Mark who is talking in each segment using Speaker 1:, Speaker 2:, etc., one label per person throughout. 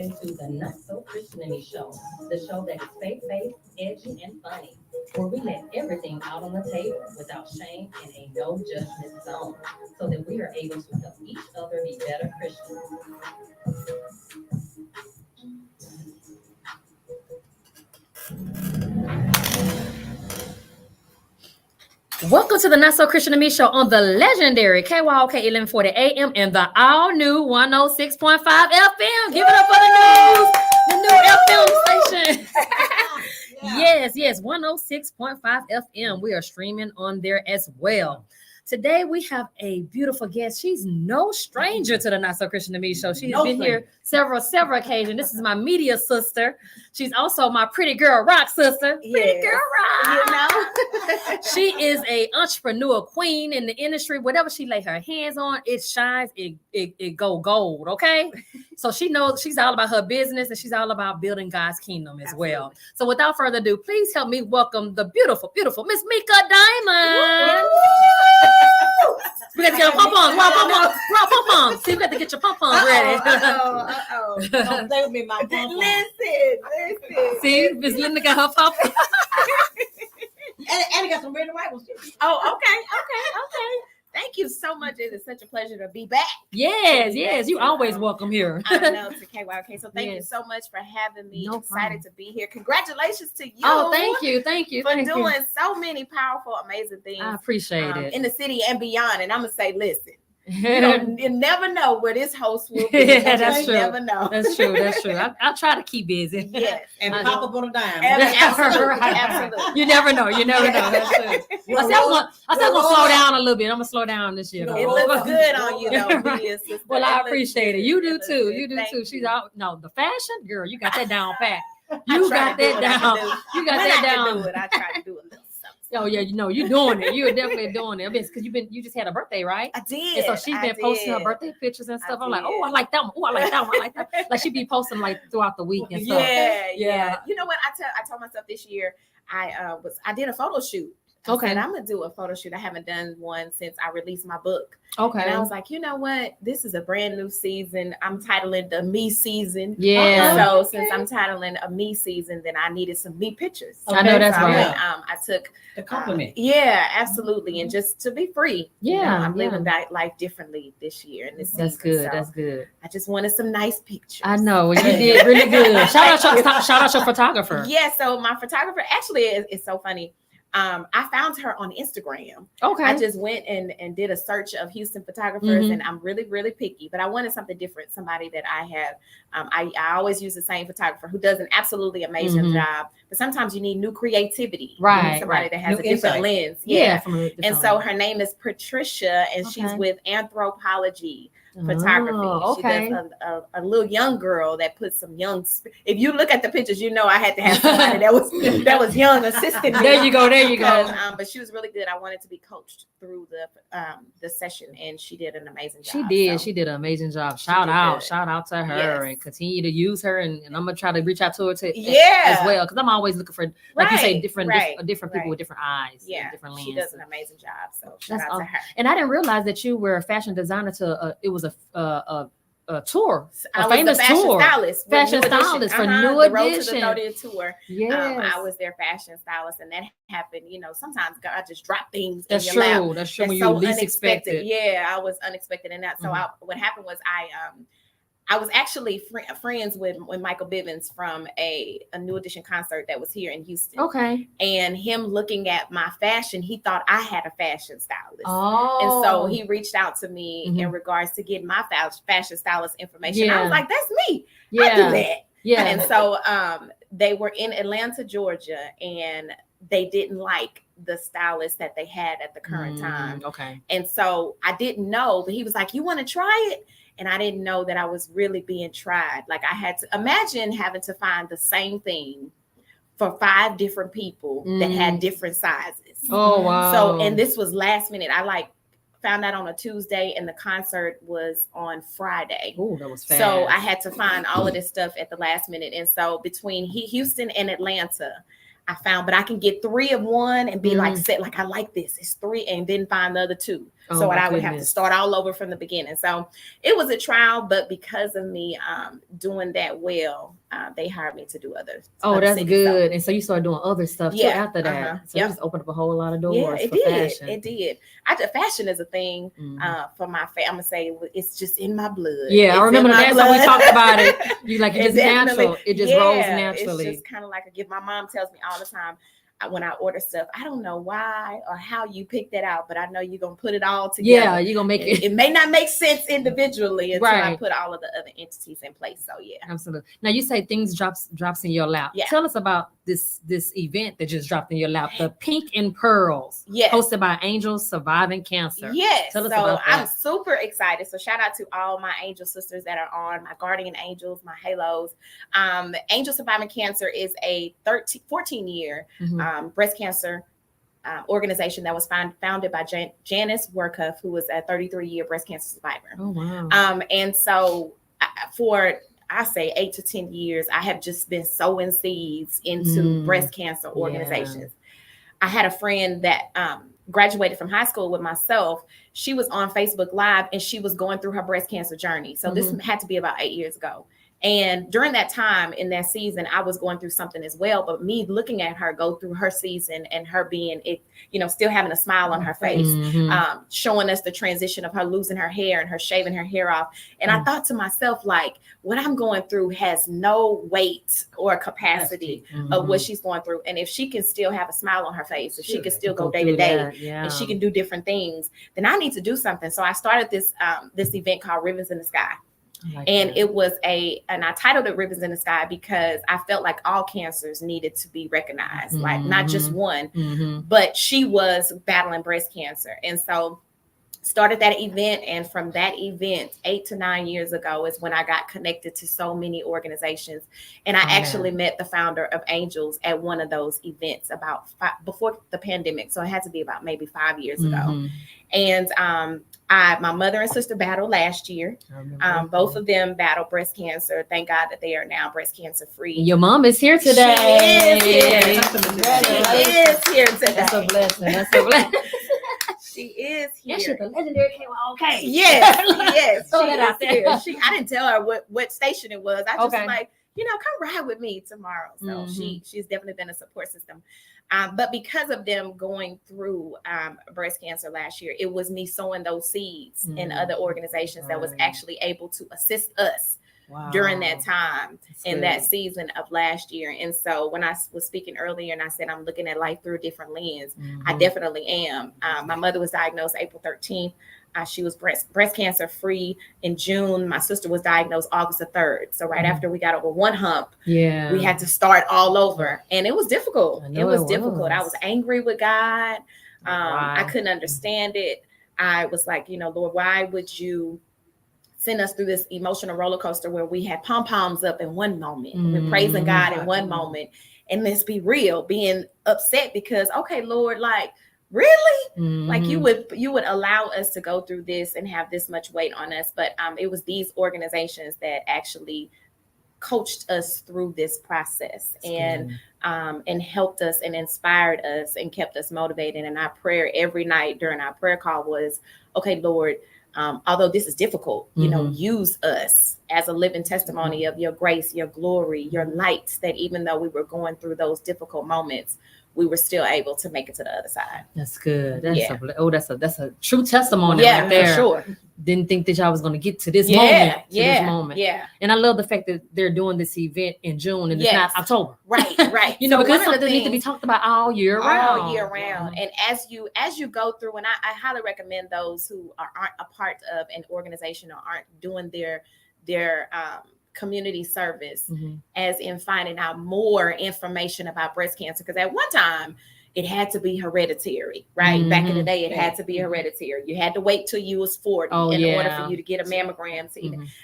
Speaker 1: into the Not So Christian in Me show, the show that is faith-based, edgy, and funny, where we let everything out on the table without shame and a no judgment zone, so that we are able to help each other be better Christians. Welcome to the Not So Christian to Me show on the legendary KYOK 1140 AM and the all new 106.5 FM. Give it up for the new FM station. Yes, 106.5 FM. We are streaming on there as well. Today we have a beautiful guest. She's no stranger to the Not So Christian to Me show. She's been here several occasions. This is my media sister. She's also my pretty girl rock sister. Pretty girl rock. You know, she is a entrepreneur queen in the industry. Whatever she lay her hands on, it shines. It go gold. Okay, so she knows she's all about her business and she's all about building God's kingdom as well. So without further ado, please help me welcome the beautiful Miss Meka Diamond. We got to get a pom-pom. See, we got to get your pom-pom ready.
Speaker 2: Don't play with me, my pom-pom.
Speaker 3: Listen.
Speaker 1: See, Miss Linda got her pom-pom.
Speaker 2: and I got some red and white ones too.
Speaker 3: Oh, okay. Thank you so much. It is such a pleasure to be back.
Speaker 1: Yes. You always welcome here.
Speaker 3: I know, to KYOK. So thank you so much for having me.
Speaker 1: No
Speaker 3: Excited to be here. Congratulations to you.
Speaker 1: Oh, thank you.
Speaker 3: For doing so many powerful, amazing things.
Speaker 1: I appreciate it.
Speaker 3: In the city and beyond. And I'm going to say, listen. You never know where this host will be.
Speaker 1: Yeah, that's true.
Speaker 3: You never know.
Speaker 1: That's true. I'll try to keep busy.
Speaker 3: Yes.
Speaker 2: And pop up on a dime.
Speaker 3: Absolutely.
Speaker 1: You never know. That's true. I said I'm gonna slow down a little bit. I'm gonna slow down this year.
Speaker 3: It looks good on you, though, media sister.
Speaker 1: Well, I appreciate it. You do too.
Speaker 3: Thank
Speaker 1: She's
Speaker 3: you.
Speaker 1: out. No, the fashion girl. You got that down pat. You got that down. You got that down.
Speaker 3: I try to do a little something.
Speaker 1: Oh yeah, you're doing it. You're definitely doing it. Because you just had a birthday, right?
Speaker 3: I did.
Speaker 1: And so she's been posting her birthday pictures and stuff. I'm like, oh, I like that one. Oh, I like that one. I like that. Like she be posting like throughout the week and stuff.
Speaker 3: Yeah. You know what? I told myself this year I did a photo shoot.
Speaker 1: Okay.
Speaker 3: And I'm gonna do a photo shoot. I haven't done one since I released my book.
Speaker 1: Okay.
Speaker 3: And I was like, you know what? This is a brand new season. I'm titling the me season.
Speaker 1: Yeah.
Speaker 3: So since I'm titling a me season, then I needed some me pictures.
Speaker 1: I know that's right.
Speaker 3: I took
Speaker 2: The compliment.
Speaker 3: yeah, absolutely. And just to be free.
Speaker 1: Yeah.
Speaker 3: I'm living life differently this year and this
Speaker 1: That's
Speaker 3: season.
Speaker 1: good.
Speaker 3: So
Speaker 1: that's good.
Speaker 3: I just wanted some nice pictures.
Speaker 1: I know. You did really good. Shout out your photographer.
Speaker 3: Yeah, so my photographer actually is so funny. I found her on Instagram.
Speaker 1: Okay.
Speaker 3: I just went and did a search of Houston photographers, and I'm really, really picky, but I wanted something different, somebody that I have. I always use the same photographer who does an absolutely amazing job, but sometimes you need new creativity.
Speaker 1: Right.
Speaker 3: You need somebody that has
Speaker 2: New
Speaker 3: a different
Speaker 2: insight.
Speaker 3: lens.
Speaker 1: Yeah.
Speaker 3: And so her name is Patricia, and she's with Anthropology Photography.
Speaker 1: Okay.
Speaker 3: She does a little young girl that puts some young. If you look at the pictures, you know I had to have somebody that was young assisting me.
Speaker 1: There you go.
Speaker 3: But she was really good. I wanted to be coached through the session, and she did an amazing job.
Speaker 1: She did an amazing job. Shout out to her, and continue to use her. And I'm gonna try to reach out to her as well, because I'm always looking for, like you say, different people with different eyes, different lenses.
Speaker 3: She does an amazing job. So shout
Speaker 1: That's
Speaker 3: out
Speaker 1: awesome.
Speaker 3: to her.
Speaker 1: And I didn't realize that you were a fashion designer to it was a tour,
Speaker 3: I
Speaker 1: a
Speaker 3: was
Speaker 1: famous
Speaker 3: the fashion
Speaker 1: tour.
Speaker 3: stylist for New
Speaker 1: the
Speaker 3: Edition.
Speaker 1: Road
Speaker 3: to the 30th tour.
Speaker 1: Yes.
Speaker 3: I was their fashion stylist, and that happened. Sometimes God just dropped things.
Speaker 1: That's
Speaker 3: in your
Speaker 1: true.
Speaker 3: lap.
Speaker 1: That's true. When
Speaker 3: so
Speaker 1: you least
Speaker 3: unexpected.
Speaker 1: expected.
Speaker 3: Yeah, I was unexpected in that. So what happened was I was actually friends with Michael Bivens from a New Edition concert that was here in Houston.
Speaker 1: Okay.
Speaker 3: And him looking at my fashion, he thought I had a fashion stylist.
Speaker 1: Oh.
Speaker 3: And so he reached out to me in regards to getting my fashion stylist information. I was like, that's me.
Speaker 1: Yeah.
Speaker 3: I do that.
Speaker 1: Yeah.
Speaker 3: And so they were in Atlanta, Georgia, and they didn't like the stylist that they had at the current time.
Speaker 1: Okay.
Speaker 3: And so I didn't know, but he was like, you want to try it? And I didn't know that I was really being tried. Like I had to imagine having to find the same thing for 5 different people that had different sizes.
Speaker 1: Oh, wow.
Speaker 3: So, and this was last minute. I found out on a Tuesday and the concert was on Friday.
Speaker 1: Oh, that was fast.
Speaker 3: So I had to find all of this stuff at the last minute. And so between Houston and Atlanta, I found, but I can get 3 of one and be like, I like this. It's 3, and then find the other 2.
Speaker 1: Oh,
Speaker 3: So
Speaker 1: my
Speaker 3: I would have to
Speaker 1: goodness.
Speaker 3: start all over from the beginning. So it was a trial, but because of me doing that well, they hired me to do other.
Speaker 1: Oh,
Speaker 3: other
Speaker 1: that's
Speaker 3: cities. So,
Speaker 1: good. And so you started doing other stuff too
Speaker 3: Yeah,
Speaker 1: after that.
Speaker 3: uh-huh,
Speaker 1: So it
Speaker 3: yep.
Speaker 1: just opened up a whole lot of doors
Speaker 3: yeah, it
Speaker 1: for
Speaker 3: did.
Speaker 1: fashion.
Speaker 3: It did. Fashion is a thing for my I'm gonna say it's just in my blood.
Speaker 1: Yeah, I
Speaker 3: It's
Speaker 1: remember
Speaker 3: in
Speaker 1: the
Speaker 3: my
Speaker 1: last time we
Speaker 3: blood.
Speaker 1: talked about it. You like it
Speaker 3: It
Speaker 1: just
Speaker 3: definitely-
Speaker 1: natural. It just rolls
Speaker 3: yeah,
Speaker 1: naturally.
Speaker 3: It's just kind of like a gift. My mom tells me all the time when I order stuff, I don't know why or how you picked that out, but I know you're gonna put it all together.
Speaker 1: Yeah, you're gonna make it.
Speaker 3: It may not make sense individually until I
Speaker 1: Right.
Speaker 3: put all of the other entities in place. So yeah.
Speaker 1: Absolutely. Now you say things drops in your lap.
Speaker 3: Yeah.
Speaker 1: Tell us about this event that just dropped in your lap, the Pink and Pearls,
Speaker 3: Yes.
Speaker 1: hosted by Angels Surviving Cancer.
Speaker 3: Yes.
Speaker 1: Tell us
Speaker 3: so
Speaker 1: about that.
Speaker 3: I'm super excited. So shout out to all my angel sisters that are on, my guardian angels, my halos. Angel Surviving Cancer is a 14-year breast cancer organization that was founded by Janice Werkuff, who was a 33-year breast cancer survivor.
Speaker 1: Oh, wow.
Speaker 3: And so for I say 8 to 10 years, I have just been sowing seeds into breast cancer organizations. I had a friend that graduated from high school with myself. She was on Facebook Live and she was going through her breast cancer journey. So this had to be about 8 years ago. And during that time in that season, I was going through something as well. But me looking at her go through her season and her being it, still having a smile on her face, showing us the transition of her losing her hair and her shaving her hair off. And I thought to myself, like, what I'm going through has no weight or capacity of what she's going through. And if she can still have a smile on her face, if she can still go day to day, and she can do different things, then I need to do something. So I started this event called Ribbons in the Sky. It was and I titled it Ribbons in the Sky because I felt like all cancers needed to be recognized, like not just one, but she was battling breast cancer. And so started that event. And from that event 8 to 9 years ago is when I got connected to so many organizations. And I actually met the founder of Angels at one of those events before the pandemic. So it had to be about maybe 5 years ago. And my mother and sister battled last year. Both of them battled breast cancer. Thank God that they are now breast cancer free.
Speaker 1: Your mom is here today.
Speaker 3: She is here today.
Speaker 1: That's a blessing. That's a blessing.
Speaker 3: She is here.
Speaker 1: Yes, she's the legendary KYOK.
Speaker 3: Yes.
Speaker 1: Throw that out there.
Speaker 3: I didn't tell her what station it was. I just
Speaker 1: Okay.
Speaker 3: come ride with me tomorrow. So she's definitely been a support system. But because of them going through breast cancer last year, it was me sowing those seeds in other organizations that was actually able to assist us during that time that season of last year. And so when I was speaking earlier and I said I'm looking at life through a different lens, I definitely am. My mother was diagnosed April 13th. She was breast cancer free in June. My sister was diagnosed August the 3rd. So right after we got over one hump, we had to start all over. And it was difficult. It was difficult. I was angry with God. I couldn't understand it. I was like, Lord, why would you send us through this emotional roller coaster where we had pom-poms up in one moment, we're praising God in one moment, and let's be real, being upset because, okay, Lord, like, really? Like you would allow us to go through this and have this much weight on us. But it was these organizations that actually coached us through this process and helped us and inspired us and kept us motivated. And our prayer every night during our prayer call was, okay, Lord, although this is difficult, use us as a living testimony of your grace, your glory, your light, that even though we were going through those difficult moments, we were still able to make it to the other side.
Speaker 1: That's good. That's a true testimony right there.
Speaker 3: For sure.
Speaker 1: Didn't think that y'all was going to get to this moment.
Speaker 3: This moment.
Speaker 1: And I love the fact that they're doing this event in June and it's not October.
Speaker 3: Right.
Speaker 1: Because something needs to be talked about all year round.
Speaker 3: And as you go through, and I highly recommend those who aren't a part of an organization or aren't doing their community service as in finding out more information about breast cancer. Because at one time it had to be hereditary, right? Back in the day, it had to be hereditary. You had to wait till you was 40 in order for you to get a mammogram.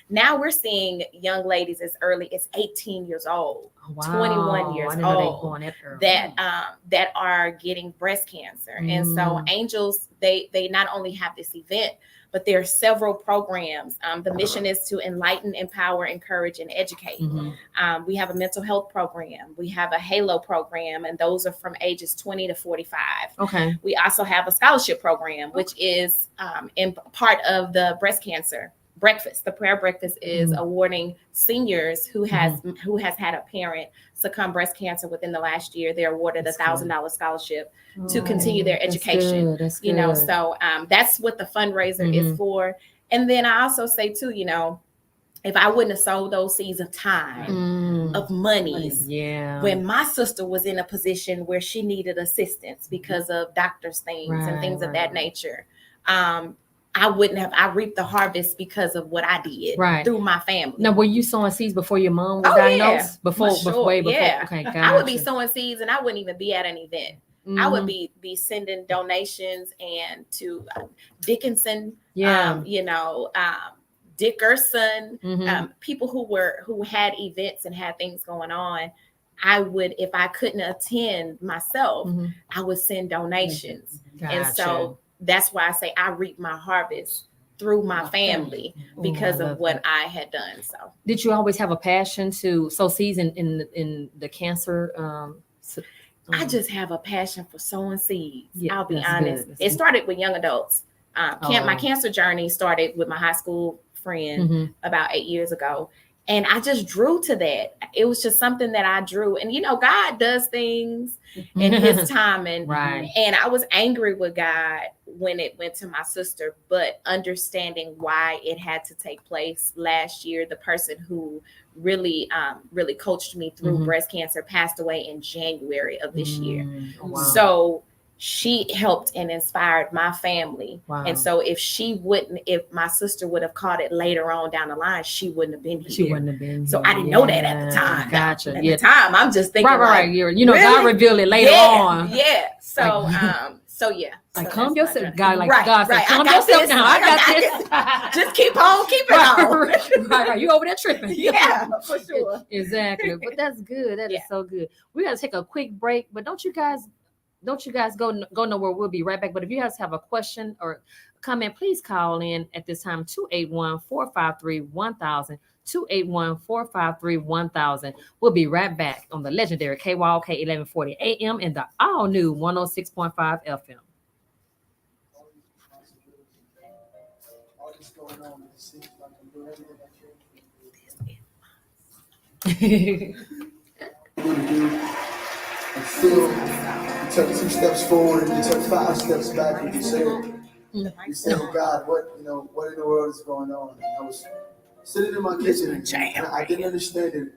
Speaker 3: Now we're seeing young ladies as early as 18 years old, 21 years old that are getting breast cancer. And so Angels, they not only have this event, but there are several programs. The mission is to enlighten, empower, encourage, and educate. We have a mental health program. We have a Halo program, and those are from ages 20 to 45.
Speaker 1: Okay.
Speaker 3: We also have a scholarship program, which is in part of the breast cancer breakfast. The prayer breakfast is awarding seniors who has had a parent succumb breast cancer within the last year. They're awarded $1,000 scholarship to continue their education.
Speaker 1: That's
Speaker 3: you know,
Speaker 1: good.
Speaker 3: so that's what the fundraiser is for. And then I also say too, you know, if I wouldn't have sowed those seeds of time, of monies, when my sister was in a position where she needed assistance because of doctors' things and things of that nature, I wouldn't have. I reaped the harvest because of what I did through my family.
Speaker 1: Now, were you sowing seeds before your mom was diagnosed? Way before.
Speaker 3: Yeah.
Speaker 1: Okay, gotcha.
Speaker 3: I would be sowing seeds, and I wouldn't even be at an event. I would be sending donations and to Dickinson, you know, Dickerson, people who had events and had things going on. I would, if I couldn't attend myself, I would send donations.
Speaker 1: Gotcha.
Speaker 3: And so that's why I say I reap my harvest through my family because of what I had done. So
Speaker 1: did you always have a passion to sow seeds in the cancer?
Speaker 3: I just have a passion for sowing seeds. I'll be honest. It started with young adults. My cancer journey started with my high school friend about 8 years ago. And I just drew to that. It was just something that I drew. And, you know, God does things in his time. And I was angry with God when it went to my sister, but understanding why it had to take place last year, the person who really coached me through breast cancer passed away in January of this year. So she helped and inspired my family. And so if my sister would have caught it later on down the line, she wouldn't have been here.
Speaker 1: She wouldn't have been
Speaker 3: so
Speaker 1: here.
Speaker 3: I didn't know that at the time.
Speaker 1: Gotcha.
Speaker 3: At the time, I'm just thinking
Speaker 1: right. You know, really? God revealed it later on.
Speaker 3: Yeah. So,
Speaker 1: like,
Speaker 3: so
Speaker 1: calm yourself. God, like,
Speaker 3: right,
Speaker 1: God said, calm yourself down. I got this.
Speaker 3: Just keep on.
Speaker 1: Right. You over there tripping.
Speaker 3: Yeah, for sure.
Speaker 1: Exactly. But that's good. That is so good. We got to take a quick break, but don't you guys go nowhere. We'll be right back. But if you guys have a question or comment, please call in at this time, 281-453-1000, 281-453-1000. We'll be right back on the legendary KYOK 1140 AM and the all-new 106.5 FM.
Speaker 4: All this going on, it seems like I'm doing everything I can. And still, you took 2 steps forward and you took 5 steps back, and you said, God, what in the world is going on? And I was sitting in my kitchen and I didn't understand it.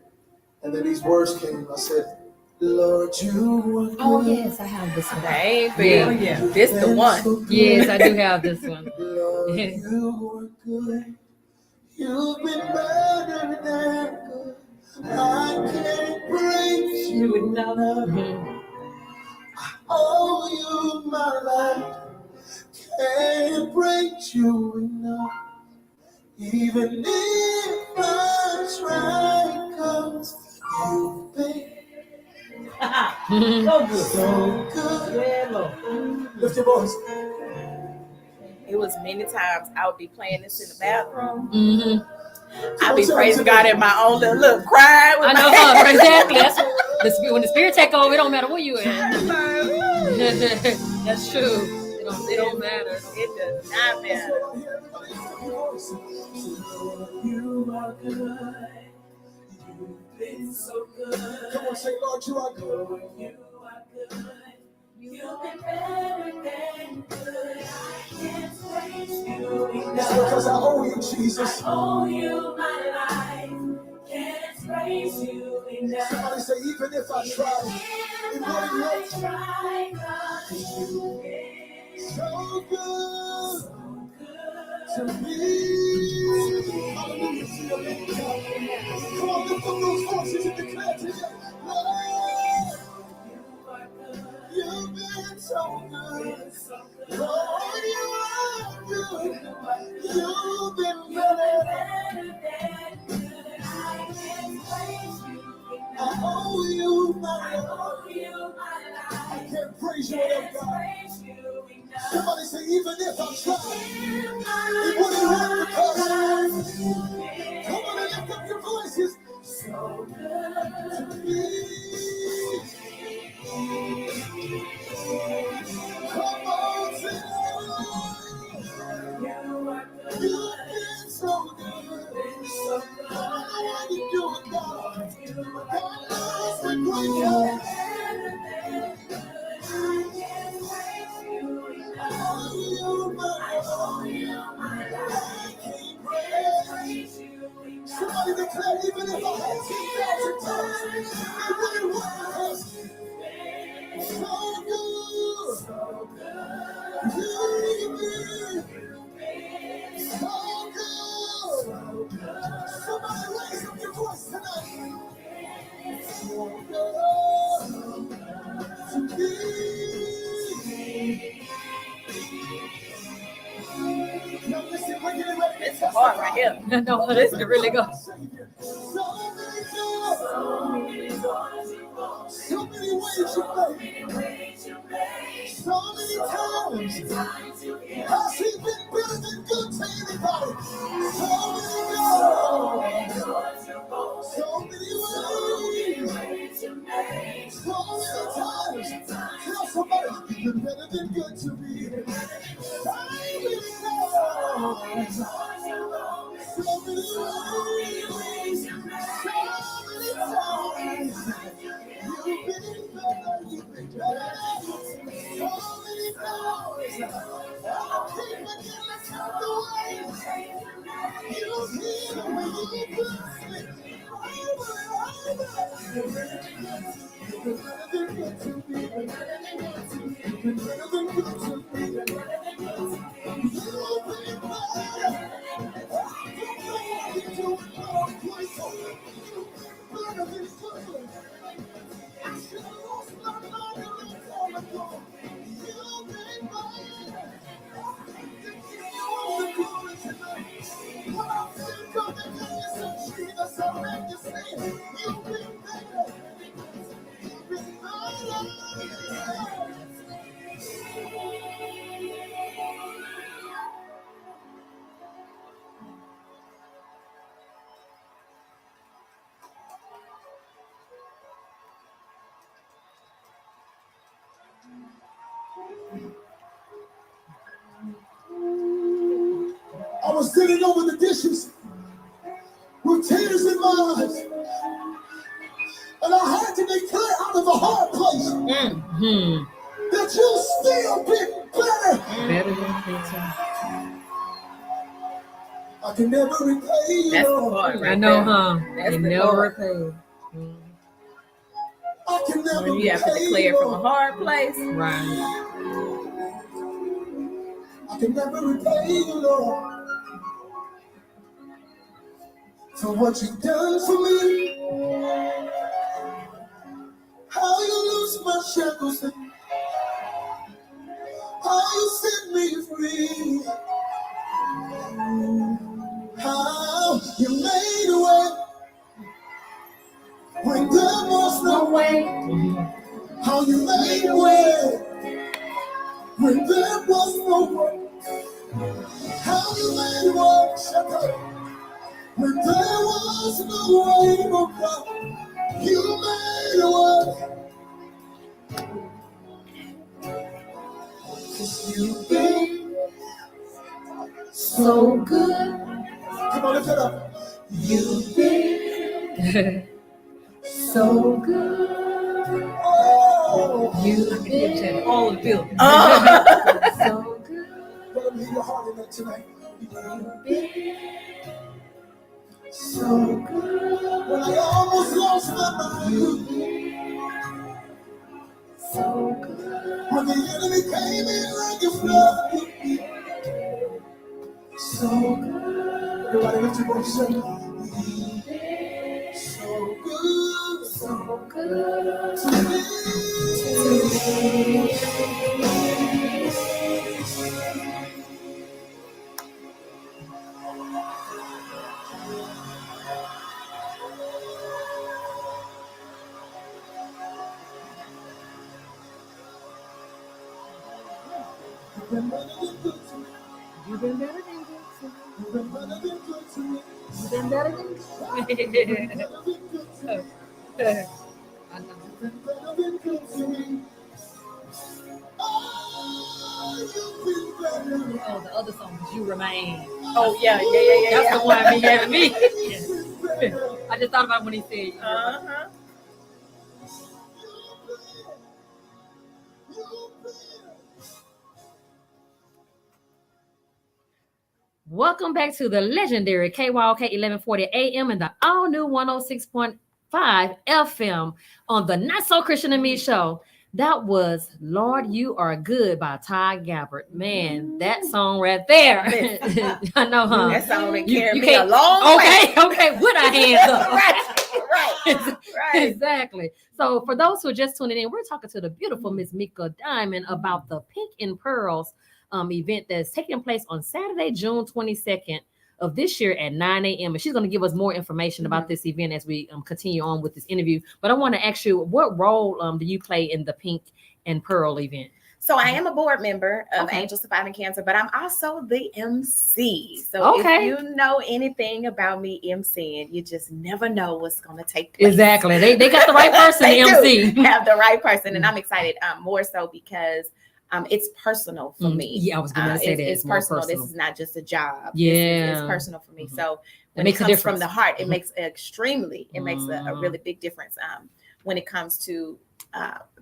Speaker 4: And then these words came. I said, Lord, you are good.
Speaker 1: Yes, I have this one.
Speaker 3: Baby. This the one.
Speaker 1: Yes, I do have this one.
Speaker 4: Lord, you are good. You've been better than good. I can't praise you enough. Oh, you my life. Can't praise you enough. Even if I try, 'cause you've been so good. Lift your voice.
Speaker 3: It was many times I would be playing this in the bathroom. I'd be praising God in my own little look, crying.
Speaker 1: I know, exactly. That's when the spirit take over. It don't matter where you at. That's true. It don't matter.
Speaker 3: It does not matter.
Speaker 4: You are good. You've been so good. Come on, say, Lord, you are good. You are good. You've been better than good. I can't praise you enough. It's because I owe you, Jesus. I owe you my life. Can't praise you enough. Somebody say, even if I try, it wouldn't try, 'cause you've been so good to me. Hallelujah to your name, God. Come on, lift up those voices and declare to you, Lord, you've been so good. Lord, you are good. You've been better than good. I can't praise you enough. I owe you my life. I can't praise you enough, God. Somebody say, Even if I tried, it wouldn't work because. Come on and lift up your voices. So good to me. Come on, sing. You've been so good. I don't know why you do it, God. God knows the great God. Somebody declare, even if I had 10,000 tongues, it wouldn't work because so good. You've been so good. Somebody raise up your voice tonight. So good to me. Now listen, we're getting ready to
Speaker 3: It's hard right here.
Speaker 1: No, this is really good.
Speaker 4: So many ways you made. So many times. Has he been better than good to anybody? So many doors. So many ways you made. So many times. Tell somebody you've been better than good to me. So many doors. So many ways you made. So many times. You've been better. You've been better. So many doors. I'll keep it the way. You hear me. You bless me. You're better than good to me. You're better than good to me. You've been better. I don't know what you're doing, but I'm grateful. You've been better than good. I should have lost my mind a long time ago. You've been better. To give you all the glory tonight. When I think of the goodness of Jesus, I make you say, you've been better. You've been better. I was sitting over the dishes with tears in my eyes, and I had to declare out of a hard place
Speaker 1: Mm-hmm.
Speaker 4: that you still been better.
Speaker 1: Better than pizza.
Speaker 4: I can never repay you.
Speaker 3: That's the part
Speaker 1: I
Speaker 3: right
Speaker 1: know,
Speaker 3: there.
Speaker 1: huh?
Speaker 3: That's
Speaker 1: They
Speaker 3: the
Speaker 1: never
Speaker 3: part.
Speaker 1: repay. Mm.
Speaker 4: I can never
Speaker 3: When you have to
Speaker 4: repay
Speaker 3: declare
Speaker 4: you.
Speaker 3: from a hard place.
Speaker 1: Right.
Speaker 4: I can never repay you, Lord, for what you've done for me. How you loose my shackles and how you set me free. How you made a way when there was no way. How you made a way when there was no way. How you made a way, Shepherd, when there was no way, oh God. You made a way. 'Cause you've been so good. Come on, lift it up. You've been so good. Oh, you've been
Speaker 1: All the bill.
Speaker 4: so good. Let me hear your heart in that tonight. You've been so good. When I almost lost my mind. You've been so good. When the enemy came in like a flood. So good. Everybody lift your voice. Say, you've been so good to me. been better than good to me.
Speaker 1: You've been better than good to me.
Speaker 4: You've been better than good to me.
Speaker 1: You've been better than
Speaker 4: You've been better than good to me.
Speaker 1: I know.
Speaker 4: You've been better than good to me. Oh, you've been better.
Speaker 1: Oh, the other song is You Remain.
Speaker 3: Oh yeah.
Speaker 1: That's the one he gave me.
Speaker 4: You've been better.
Speaker 1: I just thought about when he said You Remain.
Speaker 3: Uh-huh.
Speaker 1: Welcome back to the legendary KYOK 1140 AM and the all new 106.5 FM on the Not So Christian and Me show. That was Lord You Are Good by Ty Gabbard. Man, that song right there. I know, huh?
Speaker 3: That song that
Speaker 1: You-
Speaker 3: carried
Speaker 1: you
Speaker 3: me a
Speaker 1: can't-
Speaker 3: long way.
Speaker 1: Okay, with our hands up.
Speaker 3: right.
Speaker 1: Exactly. So for those who are just tuning in, we're talking to the beautiful Miss Meka Diamond about the Pink and Pearls event that's taking place on Saturday, June 22nd of this year at 9 a.m. And she's going to give us more information about this event as we continue on with this interview. But I want to ask you, what role do you play in the Pink and Pearl event?
Speaker 3: So I am a board member of
Speaker 1: Okay.
Speaker 3: Angels Surviving Cancer, but I'm also the MC. So
Speaker 1: Okay.
Speaker 3: if you know anything about me MCing, you just never know what's going to take place.
Speaker 1: Exactly. They got the right person
Speaker 3: They
Speaker 1: to
Speaker 3: do
Speaker 1: MC.
Speaker 3: have the right person, and I'm excited more so because it's personal for me.
Speaker 1: Yeah, I was going to say that.
Speaker 3: It's
Speaker 1: more
Speaker 3: personal. This is not just a job.
Speaker 1: Yeah.
Speaker 3: It's personal for me.
Speaker 1: Mhm.
Speaker 3: So
Speaker 1: It
Speaker 3: when it
Speaker 1: makes a
Speaker 3: comes from
Speaker 1: difference.
Speaker 3: the heart, it
Speaker 1: Mhm.
Speaker 3: makes it makes a
Speaker 1: Mhm.
Speaker 3: really big difference when it comes to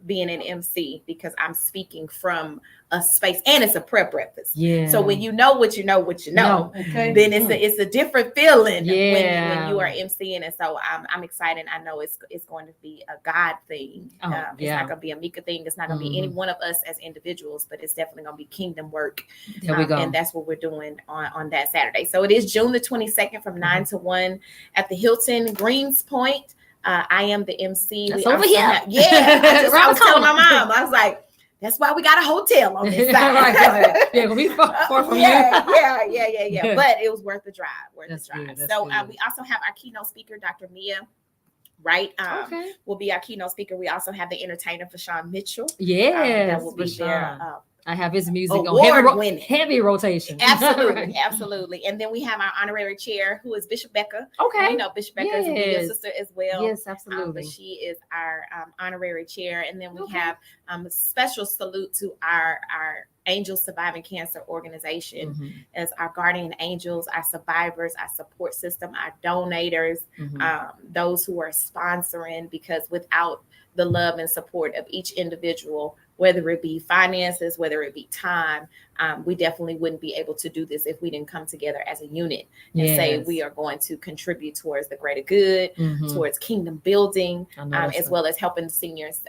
Speaker 3: being an MC, because I'm speaking from a space, and it's a prep breakfast.
Speaker 1: Yeah.
Speaker 3: So when you know what you know,
Speaker 1: okay.
Speaker 3: then it's a different feeling
Speaker 1: Yeah.
Speaker 3: when you are MCing. And so I'm excited. I know it's going to be a God thing.
Speaker 1: Oh,
Speaker 3: It's
Speaker 1: yeah.
Speaker 3: not going to be a Meka thing. It's not going to be any
Speaker 1: Mhm.
Speaker 3: one of us as individuals, but it's definitely going to be kingdom work.
Speaker 1: There we go.
Speaker 3: And that's what we're doing on that Saturday. So it is June the 22nd from 9 to 1 at the Hilton Greens Point. I am the MC.
Speaker 1: That's
Speaker 3: We
Speaker 1: over
Speaker 3: also
Speaker 1: here.
Speaker 3: have- I
Speaker 1: Around
Speaker 3: was
Speaker 1: the
Speaker 3: telling my
Speaker 1: corner.
Speaker 3: mom, I was like, that's why we got a hotel on this side.
Speaker 1: Right. Yeah, we far from you.
Speaker 3: Yeah. But it was worth the drive.
Speaker 1: That's good, that's
Speaker 3: So
Speaker 1: good.
Speaker 3: we also have our keynote speaker, Dr. Mia Wright.
Speaker 1: Okay.
Speaker 3: Will be our keynote speaker. We also have the entertainer, Fashawn Mitchell.
Speaker 1: Yes.
Speaker 3: That will be there.
Speaker 1: I have his music on
Speaker 3: Award-winning.
Speaker 1: heavy rotation.
Speaker 3: Absolutely, absolutely. And then we have our honorary chair, who is Bishop Becca.
Speaker 1: Okay.
Speaker 3: You know, Bishop Becca is a big
Speaker 1: Yes.
Speaker 3: sister as well.
Speaker 1: Yes,
Speaker 3: But
Speaker 1: absolutely.
Speaker 3: she is our honorary chair. And then we
Speaker 1: Okay.
Speaker 3: have a special salute to our Angels Surviving Cancer organization
Speaker 1: Mhm,
Speaker 3: as our guardian angels, our survivors, our support system, our donators,
Speaker 1: mhm.
Speaker 3: those who are sponsoring, because without the love and support of each individual, whether it be finances, whether it be time, we definitely wouldn't be able to do this if we didn't come together as a unit and say
Speaker 1: Yes.
Speaker 3: we are going to contribute towards the greater good,
Speaker 1: Mhm.
Speaker 3: towards kingdom building,
Speaker 1: I know that's
Speaker 3: as
Speaker 1: right.
Speaker 3: well as helping seniors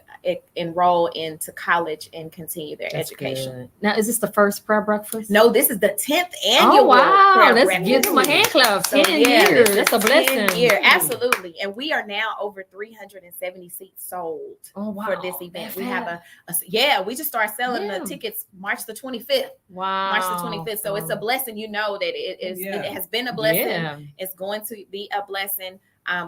Speaker 3: enroll into college and continue their
Speaker 1: That's
Speaker 3: education.
Speaker 1: good. Now, is this the first prayer breakfast?
Speaker 3: No, this is the 10th annual
Speaker 1: Oh, wow.
Speaker 3: prayer
Speaker 1: Let's
Speaker 3: breakfast.
Speaker 1: give them a hand clap.
Speaker 3: So,
Speaker 1: 10
Speaker 3: yeah,
Speaker 1: years.
Speaker 3: this
Speaker 1: That's a
Speaker 3: is
Speaker 1: blessing.
Speaker 3: 10 year, absolutely. And we are now over 370 seats sold
Speaker 1: Oh, wow.
Speaker 3: for this event.
Speaker 1: That's
Speaker 3: We have
Speaker 1: fast.
Speaker 3: we just started selling
Speaker 1: Yeah.
Speaker 3: the tickets March the 25th.
Speaker 1: Wow.
Speaker 3: March the 25th. So it's a blessing. You know that it has been a blessing.
Speaker 1: Yeah.
Speaker 3: It's going to be a blessing.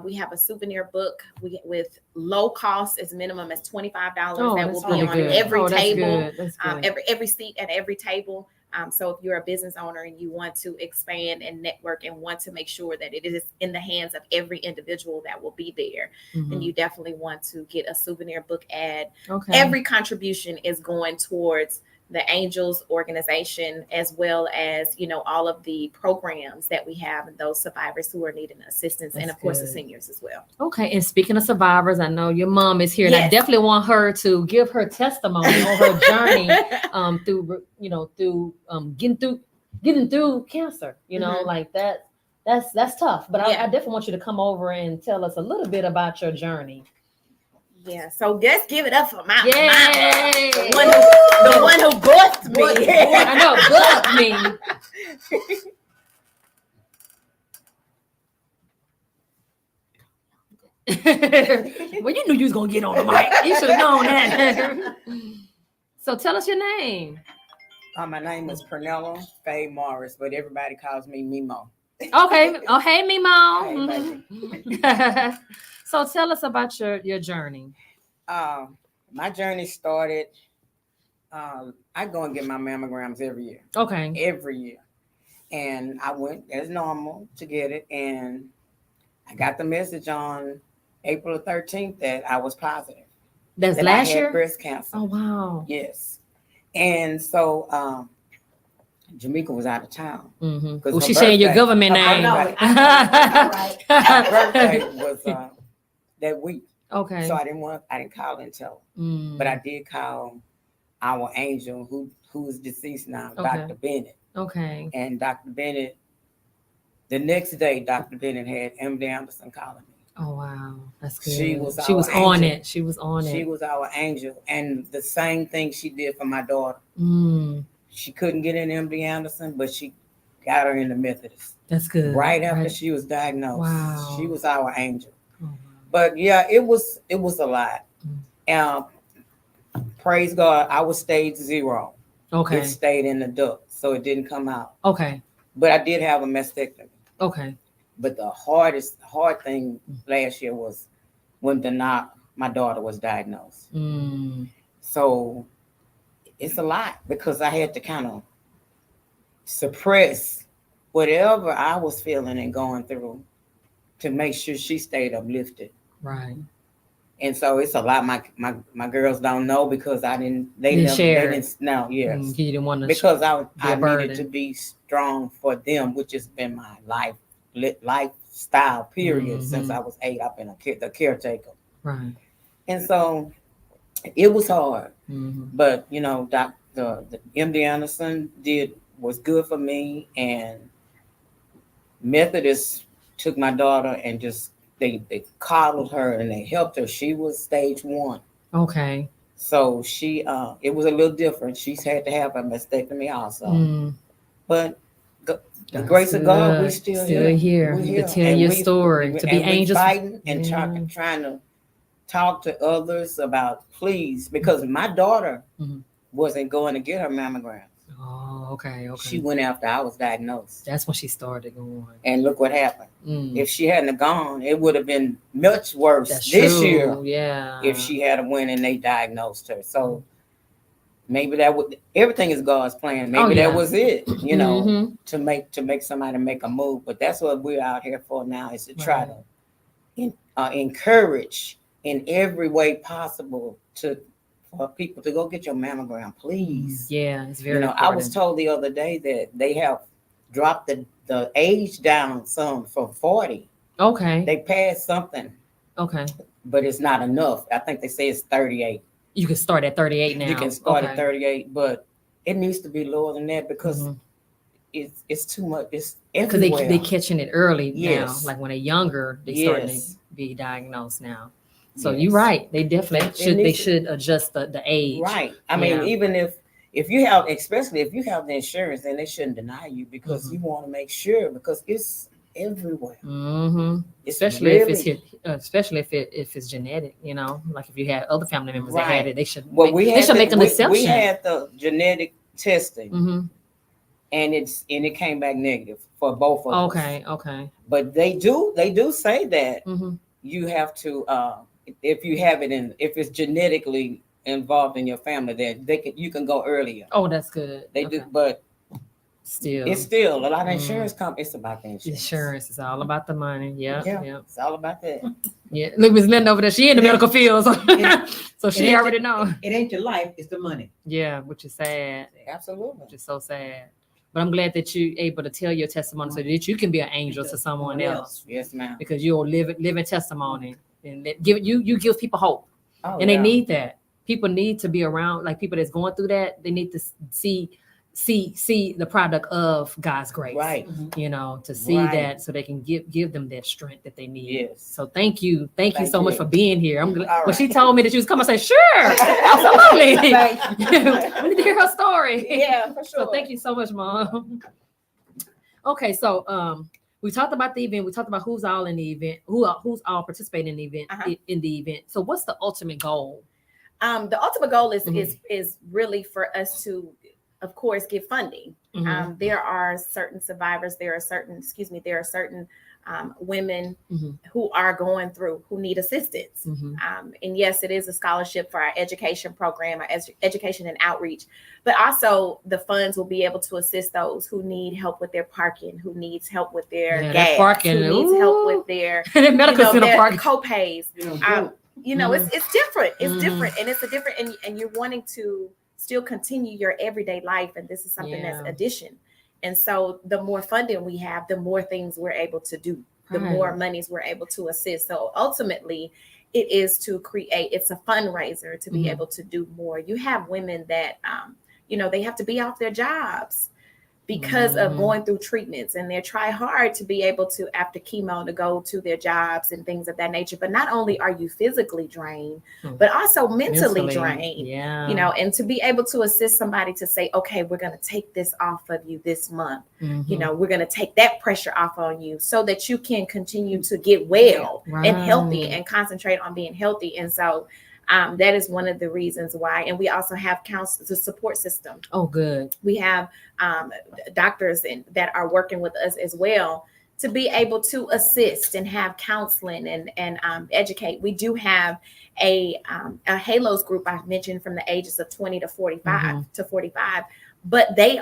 Speaker 3: We have a souvenir book with low cost, as minimum as $25
Speaker 1: Oh,
Speaker 3: that
Speaker 1: that's
Speaker 3: will be
Speaker 1: really
Speaker 3: on
Speaker 1: good.
Speaker 3: every
Speaker 1: Oh, that's
Speaker 3: table.
Speaker 1: good. That's good.
Speaker 3: Every seat at every table. So if you're a business owner and you want to expand and network and want to make sure that it is in the hands of every individual that will be there,
Speaker 1: Mhm.
Speaker 3: then you definitely want to get a souvenir book ad.
Speaker 1: Okay.
Speaker 3: Every contribution is going towards the Angels organization, as well as, all of the programs that we have and those survivors who are needing assistance, and
Speaker 1: That's
Speaker 3: of course the
Speaker 1: good.
Speaker 3: seniors as well.
Speaker 1: Okay, and speaking of survivors, I know your mom is here, and I
Speaker 3: Yes.
Speaker 1: definitely want her to give her testimony on her journey through getting through cancer.
Speaker 3: Mhm.
Speaker 1: Like that's tough. But
Speaker 3: Yeah.
Speaker 1: I definitely want you to come over and tell us a little bit about your journey.
Speaker 3: Yeah, so just give it up for my
Speaker 1: Yay!
Speaker 3: mama, the one who birthed me.
Speaker 1: I know, but me. Well, you knew you was gonna get on the mic. You should have known that. So tell us your name.
Speaker 2: My name is Pernella Faye Morris, but everybody calls me Mimo.
Speaker 1: Okay. Oh, hey, me, mom.
Speaker 2: Hey,
Speaker 1: So tell us about your journey.
Speaker 2: My journey started I go and get my mammograms every year.
Speaker 1: Okay.
Speaker 2: Every year. And I went as normal to get it. And I got the message on April 13th that I was positive.
Speaker 1: That's
Speaker 2: that
Speaker 1: last
Speaker 2: I had
Speaker 1: year?
Speaker 2: breast cancer.
Speaker 1: Oh, wow.
Speaker 2: Yes. And so Jamaica was out of town.
Speaker 1: Mm-hmm.
Speaker 2: 'Cause
Speaker 1: Well,
Speaker 2: her
Speaker 1: she's saying your
Speaker 2: birthday-
Speaker 1: government
Speaker 2: her
Speaker 1: name.
Speaker 2: birthday-
Speaker 3: Right.
Speaker 2: Her birthday was that week.
Speaker 1: Okay.
Speaker 2: So I didn't call and tell her.
Speaker 1: Mm.
Speaker 2: But I did call our angel who is deceased now,
Speaker 1: Okay.
Speaker 2: Dr. Bennett.
Speaker 1: Okay.
Speaker 2: And Dr. Bennett, the next day, Dr. Bennett had MD Anderson calling me.
Speaker 1: Oh, wow. That's good.
Speaker 2: She was
Speaker 1: She was
Speaker 2: our
Speaker 1: on
Speaker 2: angel.
Speaker 1: it. She was on
Speaker 2: She
Speaker 1: it.
Speaker 2: was our angel. And the same thing she did for my daughter.
Speaker 1: Mm.
Speaker 2: She couldn't get in MD Anderson, but she got her in the Methodist.
Speaker 1: That's good.
Speaker 2: Right after she was diagnosed.
Speaker 1: Wow.
Speaker 2: She was our angel.
Speaker 1: Oh, wow.
Speaker 2: But yeah, it was a lot. Praise God, I was stage 0.
Speaker 1: Okay.
Speaker 2: It stayed in the duct, so it didn't come out.
Speaker 1: Okay.
Speaker 2: But I did have a mastectomy.
Speaker 1: Okay.
Speaker 2: But the hard thing last year was when my daughter was diagnosed.
Speaker 1: Mm.
Speaker 2: So it's a lot because I had to kind of suppress whatever I was feeling and going through to make sure she stayed uplifted.
Speaker 1: Right.
Speaker 2: And so it's a lot. My girls don't know because they
Speaker 1: Didn't
Speaker 2: never
Speaker 1: share.
Speaker 2: they didn't know. Yes,
Speaker 1: You didn't want to.
Speaker 2: because I
Speaker 1: a
Speaker 2: needed
Speaker 1: burden.
Speaker 2: to be strong for them, which has been my lifestyle period
Speaker 1: Mhm.
Speaker 2: since I was 8. I've been the caretaker,
Speaker 1: Right.
Speaker 2: and so it was hard.
Speaker 1: Mm-hmm.
Speaker 2: But the MD Anderson was good for me, and Methodist took my daughter and just they coddled her and they helped her. She was stage 1.
Speaker 1: Okay.
Speaker 2: So she it was a little different. She's had to have a mastectomy also.
Speaker 1: Mm.
Speaker 2: But the
Speaker 1: That's
Speaker 2: grace of God, we
Speaker 1: good.
Speaker 2: still
Speaker 1: here.
Speaker 2: here.
Speaker 1: You
Speaker 2: We're
Speaker 1: can tell
Speaker 2: here. And
Speaker 1: your
Speaker 2: we-
Speaker 1: story. To be
Speaker 2: and we
Speaker 1: angels.
Speaker 2: fighting and
Speaker 1: Yeah.
Speaker 2: trying to talk to others about please, because my daughter
Speaker 1: Mhm.
Speaker 2: wasn't going to get her mammogram.
Speaker 1: Oh, okay. Okay.
Speaker 2: She went after I was diagnosed.
Speaker 1: That's when she started going.
Speaker 2: And look what happened.
Speaker 1: Mm.
Speaker 2: If she hadn't have gone, it would have been much worse
Speaker 1: That's
Speaker 2: this
Speaker 1: true.
Speaker 2: year
Speaker 1: Yeah.
Speaker 2: if she had went and they diagnosed her. So maybe everything is God's plan. Maybe
Speaker 1: Oh, yeah.
Speaker 2: that was it,
Speaker 1: Mhm.
Speaker 2: to make somebody make a move. But that's what we're out here for now, is to try to encourage in every way possible for people to go get your mammogram, please.
Speaker 1: Yeah, it's very
Speaker 2: I
Speaker 1: important.
Speaker 2: was told the other day that they have dropped the age down some from 40.
Speaker 1: Okay.
Speaker 2: They passed something,
Speaker 1: Okay.
Speaker 2: but it's not enough. I think they say it's 38.
Speaker 1: You can start at 38 now.
Speaker 2: You can start
Speaker 1: Okay.
Speaker 2: at 38, but it needs to be lower than that because
Speaker 1: Mhm.
Speaker 2: it's too much. It's
Speaker 1: Because
Speaker 2: everywhere.
Speaker 1: they catching it early
Speaker 2: Yes.
Speaker 1: now. Like when they're younger, they starting to
Speaker 2: Yes.
Speaker 1: be diagnosed now. So
Speaker 2: Yes.
Speaker 1: you're right. They definitely
Speaker 2: It
Speaker 1: should. They
Speaker 2: needs to-
Speaker 1: should adjust the age.
Speaker 2: Right. I
Speaker 1: Yeah.
Speaker 2: mean, even if you have, especially if you have the insurance, then they shouldn't deny you because
Speaker 1: Mhm.
Speaker 2: you want to make sure, because it's everywhere.
Speaker 1: Mm-hmm.
Speaker 2: It's
Speaker 1: Especially
Speaker 2: really,
Speaker 1: if it's genetic. Like if you had other family members that
Speaker 2: Right.
Speaker 1: had it, they should.
Speaker 2: well, we
Speaker 1: they
Speaker 2: had
Speaker 1: should make an
Speaker 2: we
Speaker 1: exception.
Speaker 2: had the genetic testing,
Speaker 1: Mm-hmm.
Speaker 2: and it came back negative for both of us.
Speaker 1: Okay. Okay.
Speaker 2: But they do say that
Speaker 1: Mm-hmm.
Speaker 2: you have to if you have it if it's genetically involved in your family, that you can go earlier.
Speaker 1: Oh, that's good.
Speaker 2: They
Speaker 1: Okay.
Speaker 2: do, but
Speaker 1: Still,
Speaker 2: it's still a lot of insurance companies. It's about the insurance.
Speaker 1: insurance is all about the money. Yeah. Yeah.
Speaker 2: It's all about that.
Speaker 1: Yeah. Look, Miss Linda over there. She in the medical field, so, so she
Speaker 4: ain't-
Speaker 1: already know.
Speaker 4: It ain't your life, it's the money.
Speaker 1: Yeah, which is sad.
Speaker 2: Absolutely.
Speaker 1: Which is so sad. But I'm glad that you're able to tell your testimony so that you can be an angel to someone else,
Speaker 2: Yes, ma'am.
Speaker 1: because you're a living testimony, and you give people hope,
Speaker 2: Oh,
Speaker 1: and they
Speaker 2: yeah.
Speaker 1: need that. People need to be around, like people that's going through that. They need to see the product of God's grace,
Speaker 2: Right.
Speaker 1: to see
Speaker 2: Right.
Speaker 1: that, so they can give them that strength that they need.
Speaker 2: Yes.
Speaker 1: So thank you
Speaker 2: Thank
Speaker 1: so much
Speaker 2: you.
Speaker 1: for being here. I'm glad.
Speaker 2: All
Speaker 1: When she
Speaker 2: right.
Speaker 1: told me that she was coming, I said, sure, absolutely. We need to hear her story.
Speaker 2: Yeah, for sure.
Speaker 1: So thank you so much, Mom. Okay, so we talked about the event. We talked about who's all in the event, who's all participating in the event.
Speaker 3: Uh-huh.
Speaker 1: In the event. So what's the ultimate goal?
Speaker 3: The ultimate goal is
Speaker 1: Mhm.
Speaker 3: is really for us to, of course, get funding.
Speaker 1: Mhm.
Speaker 3: There are certain survivors. There are certain women
Speaker 1: Mhm.
Speaker 3: who are going through, who need assistance.
Speaker 1: Mhm.
Speaker 3: And yes, it is a scholarship for our education program, our education and outreach, but also the funds will be able to assist those who need help with their parking, who needs help with their
Speaker 1: Yeah, that
Speaker 3: gas,
Speaker 1: parking,
Speaker 3: who needs help
Speaker 1: ooh.
Speaker 3: with their,
Speaker 1: The medical center
Speaker 3: their
Speaker 1: parking.
Speaker 3: co-pays. It's different. It's
Speaker 1: Mhm.
Speaker 3: different, and it's a different, and you're wanting to still continue your everyday life, and this is something that's
Speaker 1: Yeah.
Speaker 3: addition. And so the more funding we have, the more things we're able to do, the more monies we're able to assist. So ultimately, it is to create, it's a fundraiser to be
Speaker 1: Mhm.
Speaker 3: able to do more. You have women that, they have to be off their jobs because of
Speaker 1: Mhm.
Speaker 3: going through treatments, and they're try hard to be able to, after chemo, to go to their jobs and things of that nature. But not only are you physically drained, but also mentally drained.
Speaker 1: Yeah.
Speaker 3: And to be able to assist somebody to say, okay, we're going to take this off of you this month.
Speaker 1: Mhm.
Speaker 3: We're going to take that pressure off on you so that you can continue to get well and healthy
Speaker 1: Right.
Speaker 3: and concentrate on being healthy. And so that is one of the reasons why. And we also have counselors, the support system.
Speaker 1: Oh, good.
Speaker 3: We have doctors that are working with us as well to be able to assist and have counseling and educate. We do have a Halos group I mentioned from the ages of 20 to 45, but they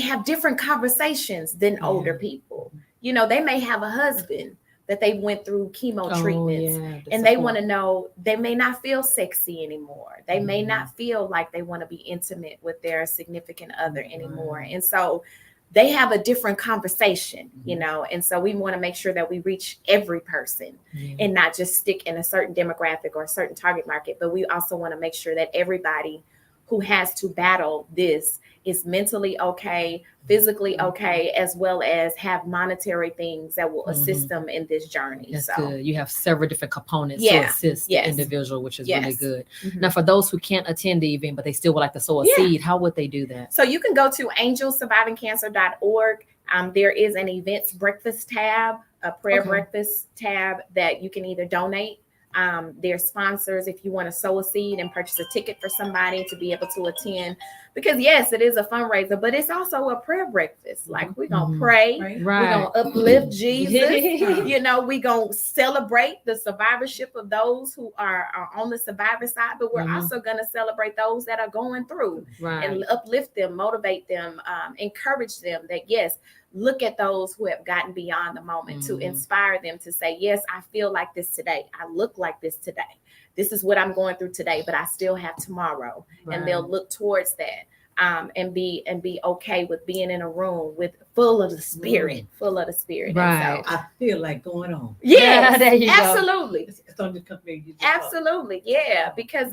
Speaker 3: have different conversations than older people. They may have a husband that they went through chemo treatments, and they want to know, they may not feel sexy anymore. They may not feel like they want to be intimate with their significant other anymore. And so they have a different conversation, and so we want to make sure that we reach every person and not just stick in a certain demographic or a certain target market, but we also want to make sure that everybody who has to battle this is mentally okay, physically okay, as well as have monetary things that will assist them in this journey.
Speaker 1: That's good. You have several different components to assist the individual, which is really good. Now, for those who can't attend the event, but they still would like to sow a seed, how would they do that?
Speaker 3: So you can go to angelsurvivingcancer.org. There is an events breakfast tab, a prayer breakfast tab that you can either donate. Their sponsors, if you want to sow a seed and purchase a ticket for somebody to be able to attend, because yes, it is a fundraiser, but it's also a prayer breakfast. Like, we're gonna pray, we're gonna uplift Jesus, we're gonna celebrate the survivorship of those who are on the survivor side, but we're also gonna celebrate those that are going through and uplift them, motivate them, encourage them that yes, look at those who have gotten beyond the moment, to inspire them to say, yes, I feel like this today. I look like this today. This is what I'm going through today, but I still have tomorrow. And they'll look towards that and be okay with being in a room full of the spirit,
Speaker 1: Right.
Speaker 3: And so,
Speaker 4: I feel like going on.
Speaker 3: yes,
Speaker 1: there you
Speaker 3: absolutely.
Speaker 4: Go.
Speaker 3: Absolutely. Yeah. Because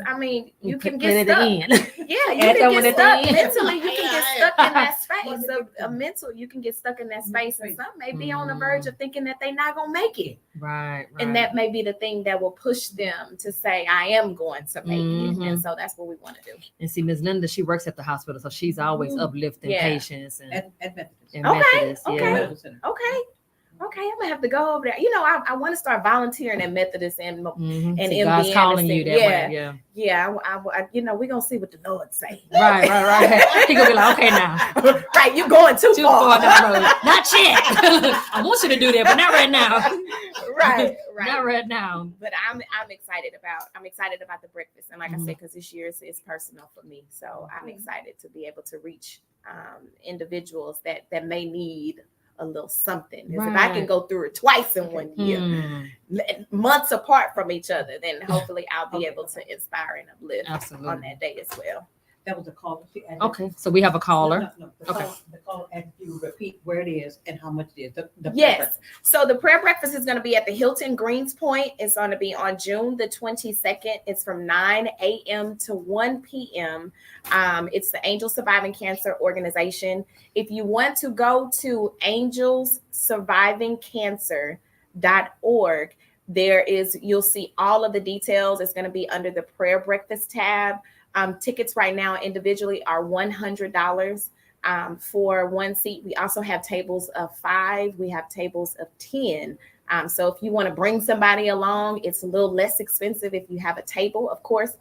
Speaker 3: you can
Speaker 1: play
Speaker 3: get stuck. Yeah, you
Speaker 1: Add that
Speaker 3: can
Speaker 1: one
Speaker 3: get
Speaker 1: at the
Speaker 3: stuck
Speaker 1: end.
Speaker 3: mentally. You can get stuck in that space you can get stuck in that space, and some may be on the verge of thinking that they're not gonna make it.
Speaker 1: Right.
Speaker 3: And that may be the thing that will push them to say, I am going to make it. And so that's what we want to do.
Speaker 1: And see, Ms. Linda, she works at the hospital, so she's always uplifting patients and
Speaker 4: At Methodist.
Speaker 1: Methodist.
Speaker 3: Okay, I'm gonna have to go over there. I want to start volunteering at Methodist and
Speaker 1: See, God's calling you that way.
Speaker 3: Yeah. We're gonna see what the Lord say.
Speaker 1: Right. He gonna be like, okay, now.
Speaker 3: Right, you're going too far
Speaker 1: down the road. Not yet. I want you to do that, but not right now.
Speaker 3: Right.
Speaker 1: Not right now.
Speaker 3: But I'm excited about the breakfast, and like I said, because this year is personal for me, so I'm excited to be able to reach individuals that may need a little something. Because if I can go through it twice in 1 year, months apart from each other, then hopefully I'll be able to inspire and uplift on that day as well.
Speaker 4: That was a caller.
Speaker 1: Okay, so we have a caller.
Speaker 4: No. The caller asked you repeat where it is and how much it is.
Speaker 3: Yes. So the prayer breakfast is going to be at the Hilton Greenspoint. It's going to be on June the 22nd. It's from 9 a.m. to 1 p.m. It's the Angels Surviving Cancer Organization. If you want to go to angelssurvivingcancer.org, you'll see all of the details. It's going to be under the prayer breakfast tab. Tickets right now individually are $100 for one seat. We also have tables of 5. We have tables of 10. So if you want to bring somebody along, it's a little less expensive if you have a table, of course,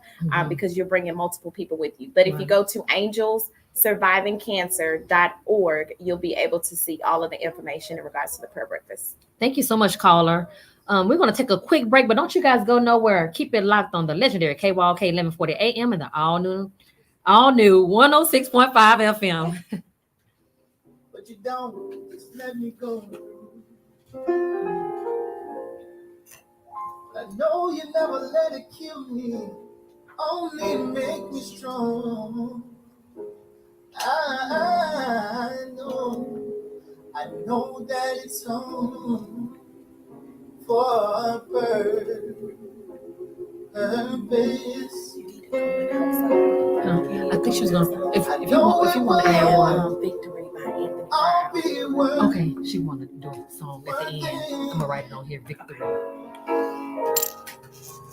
Speaker 3: because you're bringing multiple people with you. But if you go to survivingcancer.org, you'll be able to see all of the information in regards to the prayer breakfast.
Speaker 1: Thank you so much, caller. We're going to take a quick break, but don't you guys go nowhere. Keep it locked on the legendary KYOK 1140 AM and the all new 106.5 FM.
Speaker 4: But you don't just let me go. I know you never let it kill me, only make me strong. I know that it's home for a purpose.
Speaker 1: I think she was going to, if you want to add one.
Speaker 3: Victory by Anthony.
Speaker 4: I'll be worth.
Speaker 1: Okay, she wanted to do a song at the end. I'm going to write it on here, Victory.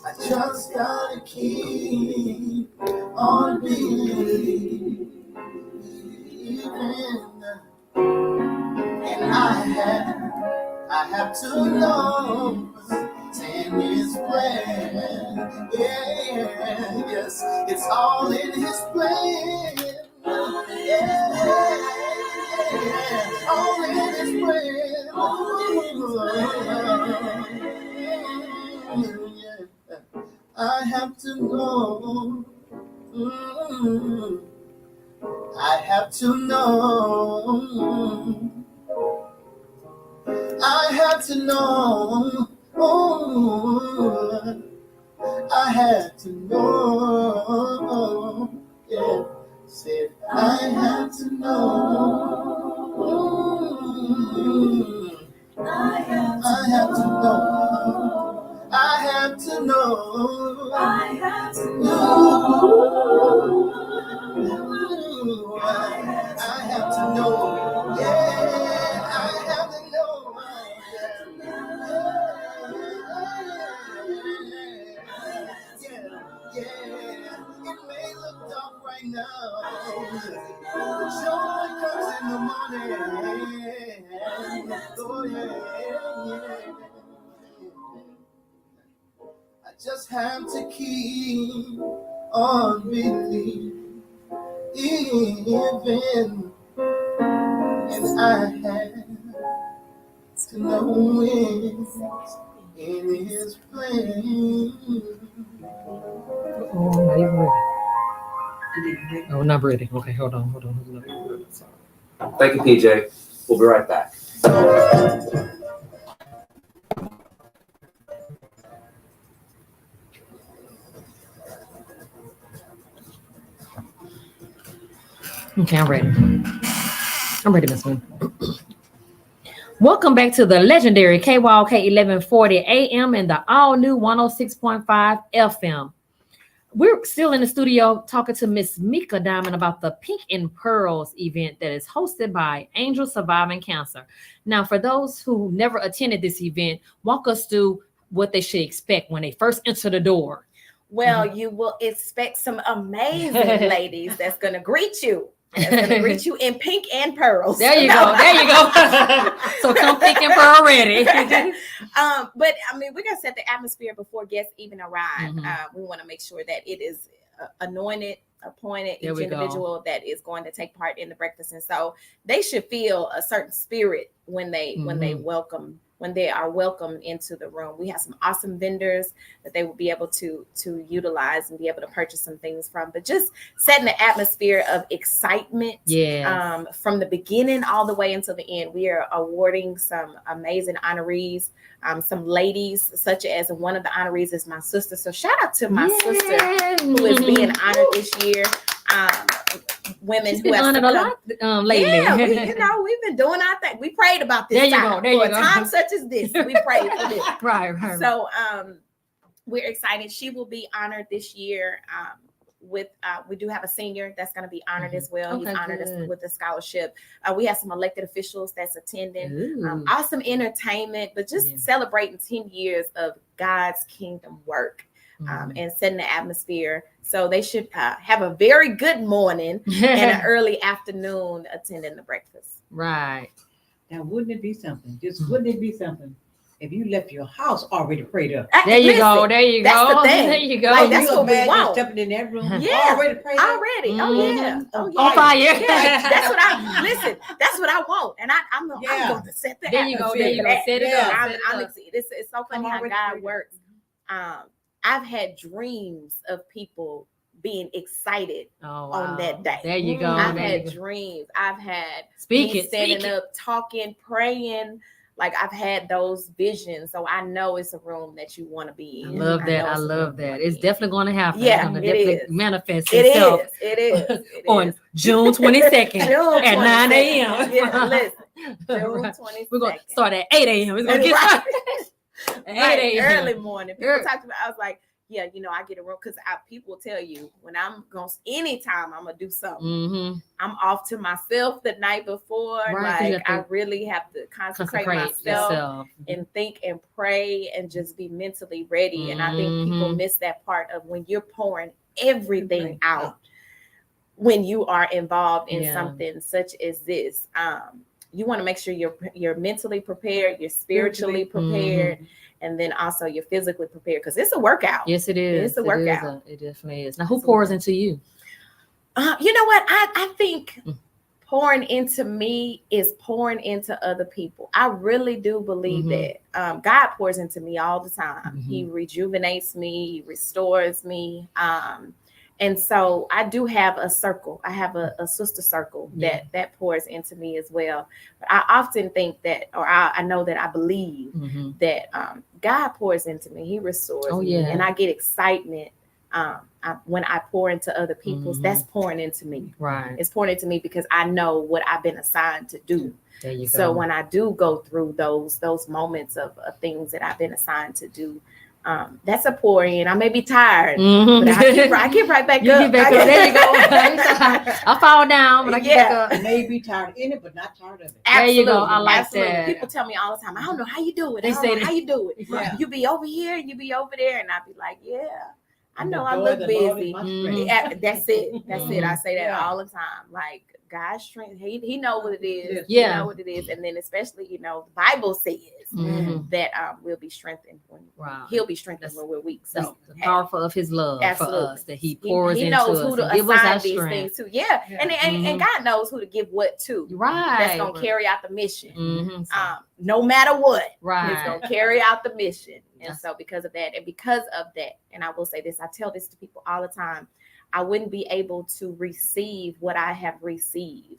Speaker 4: I just gotta keep on believing. And I have to know in His plan. Yeah, yes, it's all in His plan. Yeah, all in His plan. I have to know. I have to know. I have to know. I had to know. Yeah, said I had to know. I have to know. I have to know. I have to know. I have to know. Yeah, I have to know. Yeah. It may look dark right now. Joy comes in the morning. Oh yeah. I just have to keep on believing. And I have to know it's in His plan.
Speaker 1: Oh, I'm not even ready. Oh, not ready. Okay, hold on. Sorry.
Speaker 5: Thank you, PJ. We'll be right back.
Speaker 1: Okay, I'm ready. Miss Moon. Welcome back to the legendary KYOK 1140 AM and the all new 106.5 FM. We're still in the studio talking to Miss Meka Diamond about the Pink and Pearls event that is hosted by Angels Surviving Cancer. Now, for those who never attended this event, walk us through what they should expect when they first enter the door.
Speaker 3: Well, you will expect some amazing ladies that's going to greet you. That's going to greet you in pink and pearls.
Speaker 1: There you go. So come pink and pearl ready.
Speaker 3: But I mean, we're going to set the atmosphere before guests even arrive. We want to make sure that it is anointed, appointed, each individual that is going to take part in the breakfast. And so they should feel a certain spirit when they are welcomed into the room. We have some awesome vendors that they will be able to utilize and be able to purchase some things from. But just setting the atmosphere of excitement from the beginning all the way until the end. We are awarding some amazing honorees, some ladies, such as one of the honorees is my sister. So shout out to my sister who is being honored this year. Women who have
Speaker 1: honored a lot lately.
Speaker 3: Yeah, we've been doing our thing. We prayed about this time. For a time such as this, we prayed for this. Right. So we're excited. She will be honored this year. We do have a senior that's going to be honored as well. He's honored with a scholarship. We have some elected officials that's attending. Awesome entertainment, but just celebrating 10 years of God's kingdom work. And setting the atmosphere. So they should have a very good morning and an early afternoon attending the breakfast.
Speaker 1: Right.
Speaker 6: Now, wouldn't it be something? Just wouldn't it be something if you left your house already prayed up.
Speaker 1: There you go.
Speaker 3: Listen,
Speaker 1: There you
Speaker 3: that's
Speaker 1: go.
Speaker 3: the thing.
Speaker 1: There you go.
Speaker 3: Like, that's
Speaker 6: you
Speaker 3: what we
Speaker 6: imagine
Speaker 3: want.
Speaker 6: stepping in that room
Speaker 3: Yeah.
Speaker 6: already prayed up.
Speaker 3: Already. Oh yeah. Oh yeah.
Speaker 1: On fire.
Speaker 3: Yeah, that's what I listen. That's what I want, and I'm
Speaker 6: Yeah.
Speaker 3: going to set the
Speaker 1: There you go. There you go.
Speaker 3: atmosphere.
Speaker 1: Set it
Speaker 6: Yeah.
Speaker 1: up.
Speaker 3: I'm
Speaker 1: set it up.
Speaker 3: it's so funny how
Speaker 6: already
Speaker 3: God
Speaker 6: prayed up.
Speaker 3: works. I've had dreams of people being excited
Speaker 1: Oh,
Speaker 3: on that day.
Speaker 1: There you go.
Speaker 3: I've
Speaker 1: there
Speaker 3: had
Speaker 1: you go.
Speaker 3: dreams. I've had
Speaker 1: Speak
Speaker 3: me
Speaker 1: it.
Speaker 3: standing
Speaker 1: Speak it.
Speaker 3: up, talking, praying. Like, I've had those visions, so I know it's a room that you want to be
Speaker 1: I
Speaker 3: in.
Speaker 1: love that.
Speaker 3: know
Speaker 1: I
Speaker 3: it's a room
Speaker 1: love
Speaker 3: you
Speaker 1: that.
Speaker 3: wanna
Speaker 1: It's
Speaker 3: be in.
Speaker 1: definitely going to happen.
Speaker 3: Yeah,
Speaker 1: it's going to
Speaker 3: it
Speaker 1: definitely
Speaker 3: is.
Speaker 1: manifest
Speaker 3: It
Speaker 1: itself
Speaker 3: is. It is. It
Speaker 1: on
Speaker 3: is.
Speaker 1: June 22nd
Speaker 3: June
Speaker 1: at 9
Speaker 3: 22nd.
Speaker 1: a.m.
Speaker 3: Yeah, listen. June
Speaker 1: Right.
Speaker 3: 22nd.
Speaker 1: We're going to start at 8 a.m. It's going to get
Speaker 3: Right.
Speaker 1: started at
Speaker 3: Right,
Speaker 1: 8 a.m.
Speaker 3: early morning. People
Speaker 1: Early.
Speaker 3: talked about. I was like, yeah, I get a room because people tell you when I'm going. Anytime I'm gonna do something,
Speaker 1: Mm-hmm.
Speaker 3: I'm off to myself the night before.
Speaker 1: Right, 'cause you
Speaker 3: Like,
Speaker 1: have
Speaker 3: I really have to consecrate myself
Speaker 1: yourself.
Speaker 3: and think and pray and just be mentally ready. And I think people
Speaker 1: Mhm.
Speaker 3: miss that part of when you're pouring everything out when you are involved in
Speaker 1: Yeah.
Speaker 3: something such as this. You want to make sure you're mentally prepared, you're spiritually prepared, and then also you're physically prepared because it's a workout.
Speaker 1: Yes, it is.
Speaker 3: It's a workout.
Speaker 1: It definitely is. Now, who
Speaker 3: It's a
Speaker 1: pours
Speaker 3: workout.
Speaker 1: into you?
Speaker 3: You know what? I think
Speaker 1: Mm.
Speaker 3: pouring into me is pouring into other people. I really do believe
Speaker 1: Mhm.
Speaker 3: that. God pours into me all the time.
Speaker 1: Mhm.
Speaker 3: He rejuvenates me, he restores me. And so I do have a circle. I have a sister circle that pours into me as well. But I often think that, or I know that I believe
Speaker 1: Mhm.
Speaker 3: that God pours into me. He restores
Speaker 1: Oh,
Speaker 3: me.
Speaker 1: yeah.
Speaker 3: And I get excitement when I pour into other people's.
Speaker 1: Mhm.
Speaker 3: That's pouring into me.
Speaker 1: Right.
Speaker 3: It's pouring into me because I know what I've been assigned to do.
Speaker 1: There you
Speaker 3: So
Speaker 1: go.
Speaker 3: when I do go through those moments of things that I've been assigned to do, that's a pour in. I may be tired,
Speaker 1: Mhm.
Speaker 3: but I get right back
Speaker 1: You
Speaker 3: up.
Speaker 1: get back up. There you go. I fall down, but I get back up.
Speaker 6: Maybe tired in it, but not tired of it.
Speaker 1: There you go.
Speaker 3: Absolutely,
Speaker 1: I like
Speaker 3: absolutely.
Speaker 1: that.
Speaker 3: People tell me all the time, I don't know how you do it.
Speaker 1: They
Speaker 3: I don't
Speaker 1: say
Speaker 3: know
Speaker 1: that.
Speaker 3: how you do it.
Speaker 6: Yeah.
Speaker 3: You be over here, you be over there, and I be like, yeah, I know I
Speaker 6: The
Speaker 3: look
Speaker 6: joy of the Lord is
Speaker 3: busy.
Speaker 6: my
Speaker 1: Mhm.
Speaker 6: strength.
Speaker 3: Yeah, that's it. That's it. I say that
Speaker 6: Yeah.
Speaker 3: all the time. Like, God's strength, he know what it is.
Speaker 1: Yeah.
Speaker 3: He know what it is. And then especially, the Bible says
Speaker 1: Mhm.
Speaker 3: that we'll be strengthened when
Speaker 1: Wow.
Speaker 3: he'll be strengthened
Speaker 1: That's-
Speaker 3: when we're weak.
Speaker 1: That's
Speaker 3: So
Speaker 1: the powerful of his love
Speaker 3: absolutely.
Speaker 1: for us that he pours
Speaker 3: he
Speaker 1: into
Speaker 3: knows
Speaker 1: us
Speaker 3: who to
Speaker 1: and give us
Speaker 3: assign
Speaker 1: our
Speaker 3: these
Speaker 1: strength.
Speaker 3: things to. Yeah.
Speaker 6: Yeah.
Speaker 3: And God knows who to give what to.
Speaker 1: Right.
Speaker 3: That's gonna carry out the mission.
Speaker 1: Mhm.
Speaker 3: No matter what. It's
Speaker 1: Right.
Speaker 3: gonna carry out the mission. And
Speaker 1: Yes.
Speaker 3: so because of that, and because of that, and I will say this, I tell this to people all the time, I wouldn't be able to receive what I have received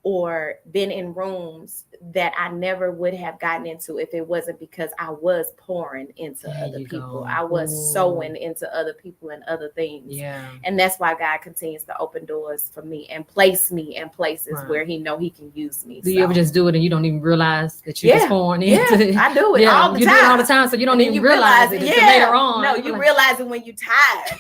Speaker 3: or been in rooms that I never would have gotten into if it wasn't because I was pouring into
Speaker 1: There
Speaker 3: other
Speaker 1: you
Speaker 3: people.
Speaker 1: go.
Speaker 3: I was
Speaker 1: Ooh.
Speaker 3: sowing into other people and other things.
Speaker 1: Yeah.
Speaker 3: And that's why God continues to open doors for me and place me in places
Speaker 1: Right.
Speaker 3: where he know he can use me.
Speaker 1: Do you ever just do it and you don't even realize that you're
Speaker 3: Yeah.
Speaker 1: just pouring
Speaker 3: yeah,
Speaker 1: into
Speaker 3: I do it all the
Speaker 1: you
Speaker 3: time.
Speaker 1: do it all the time, so you don't
Speaker 3: And then
Speaker 1: even realize it until later on.
Speaker 3: No,
Speaker 1: You're
Speaker 3: you
Speaker 1: like,
Speaker 3: realize it when you're tired.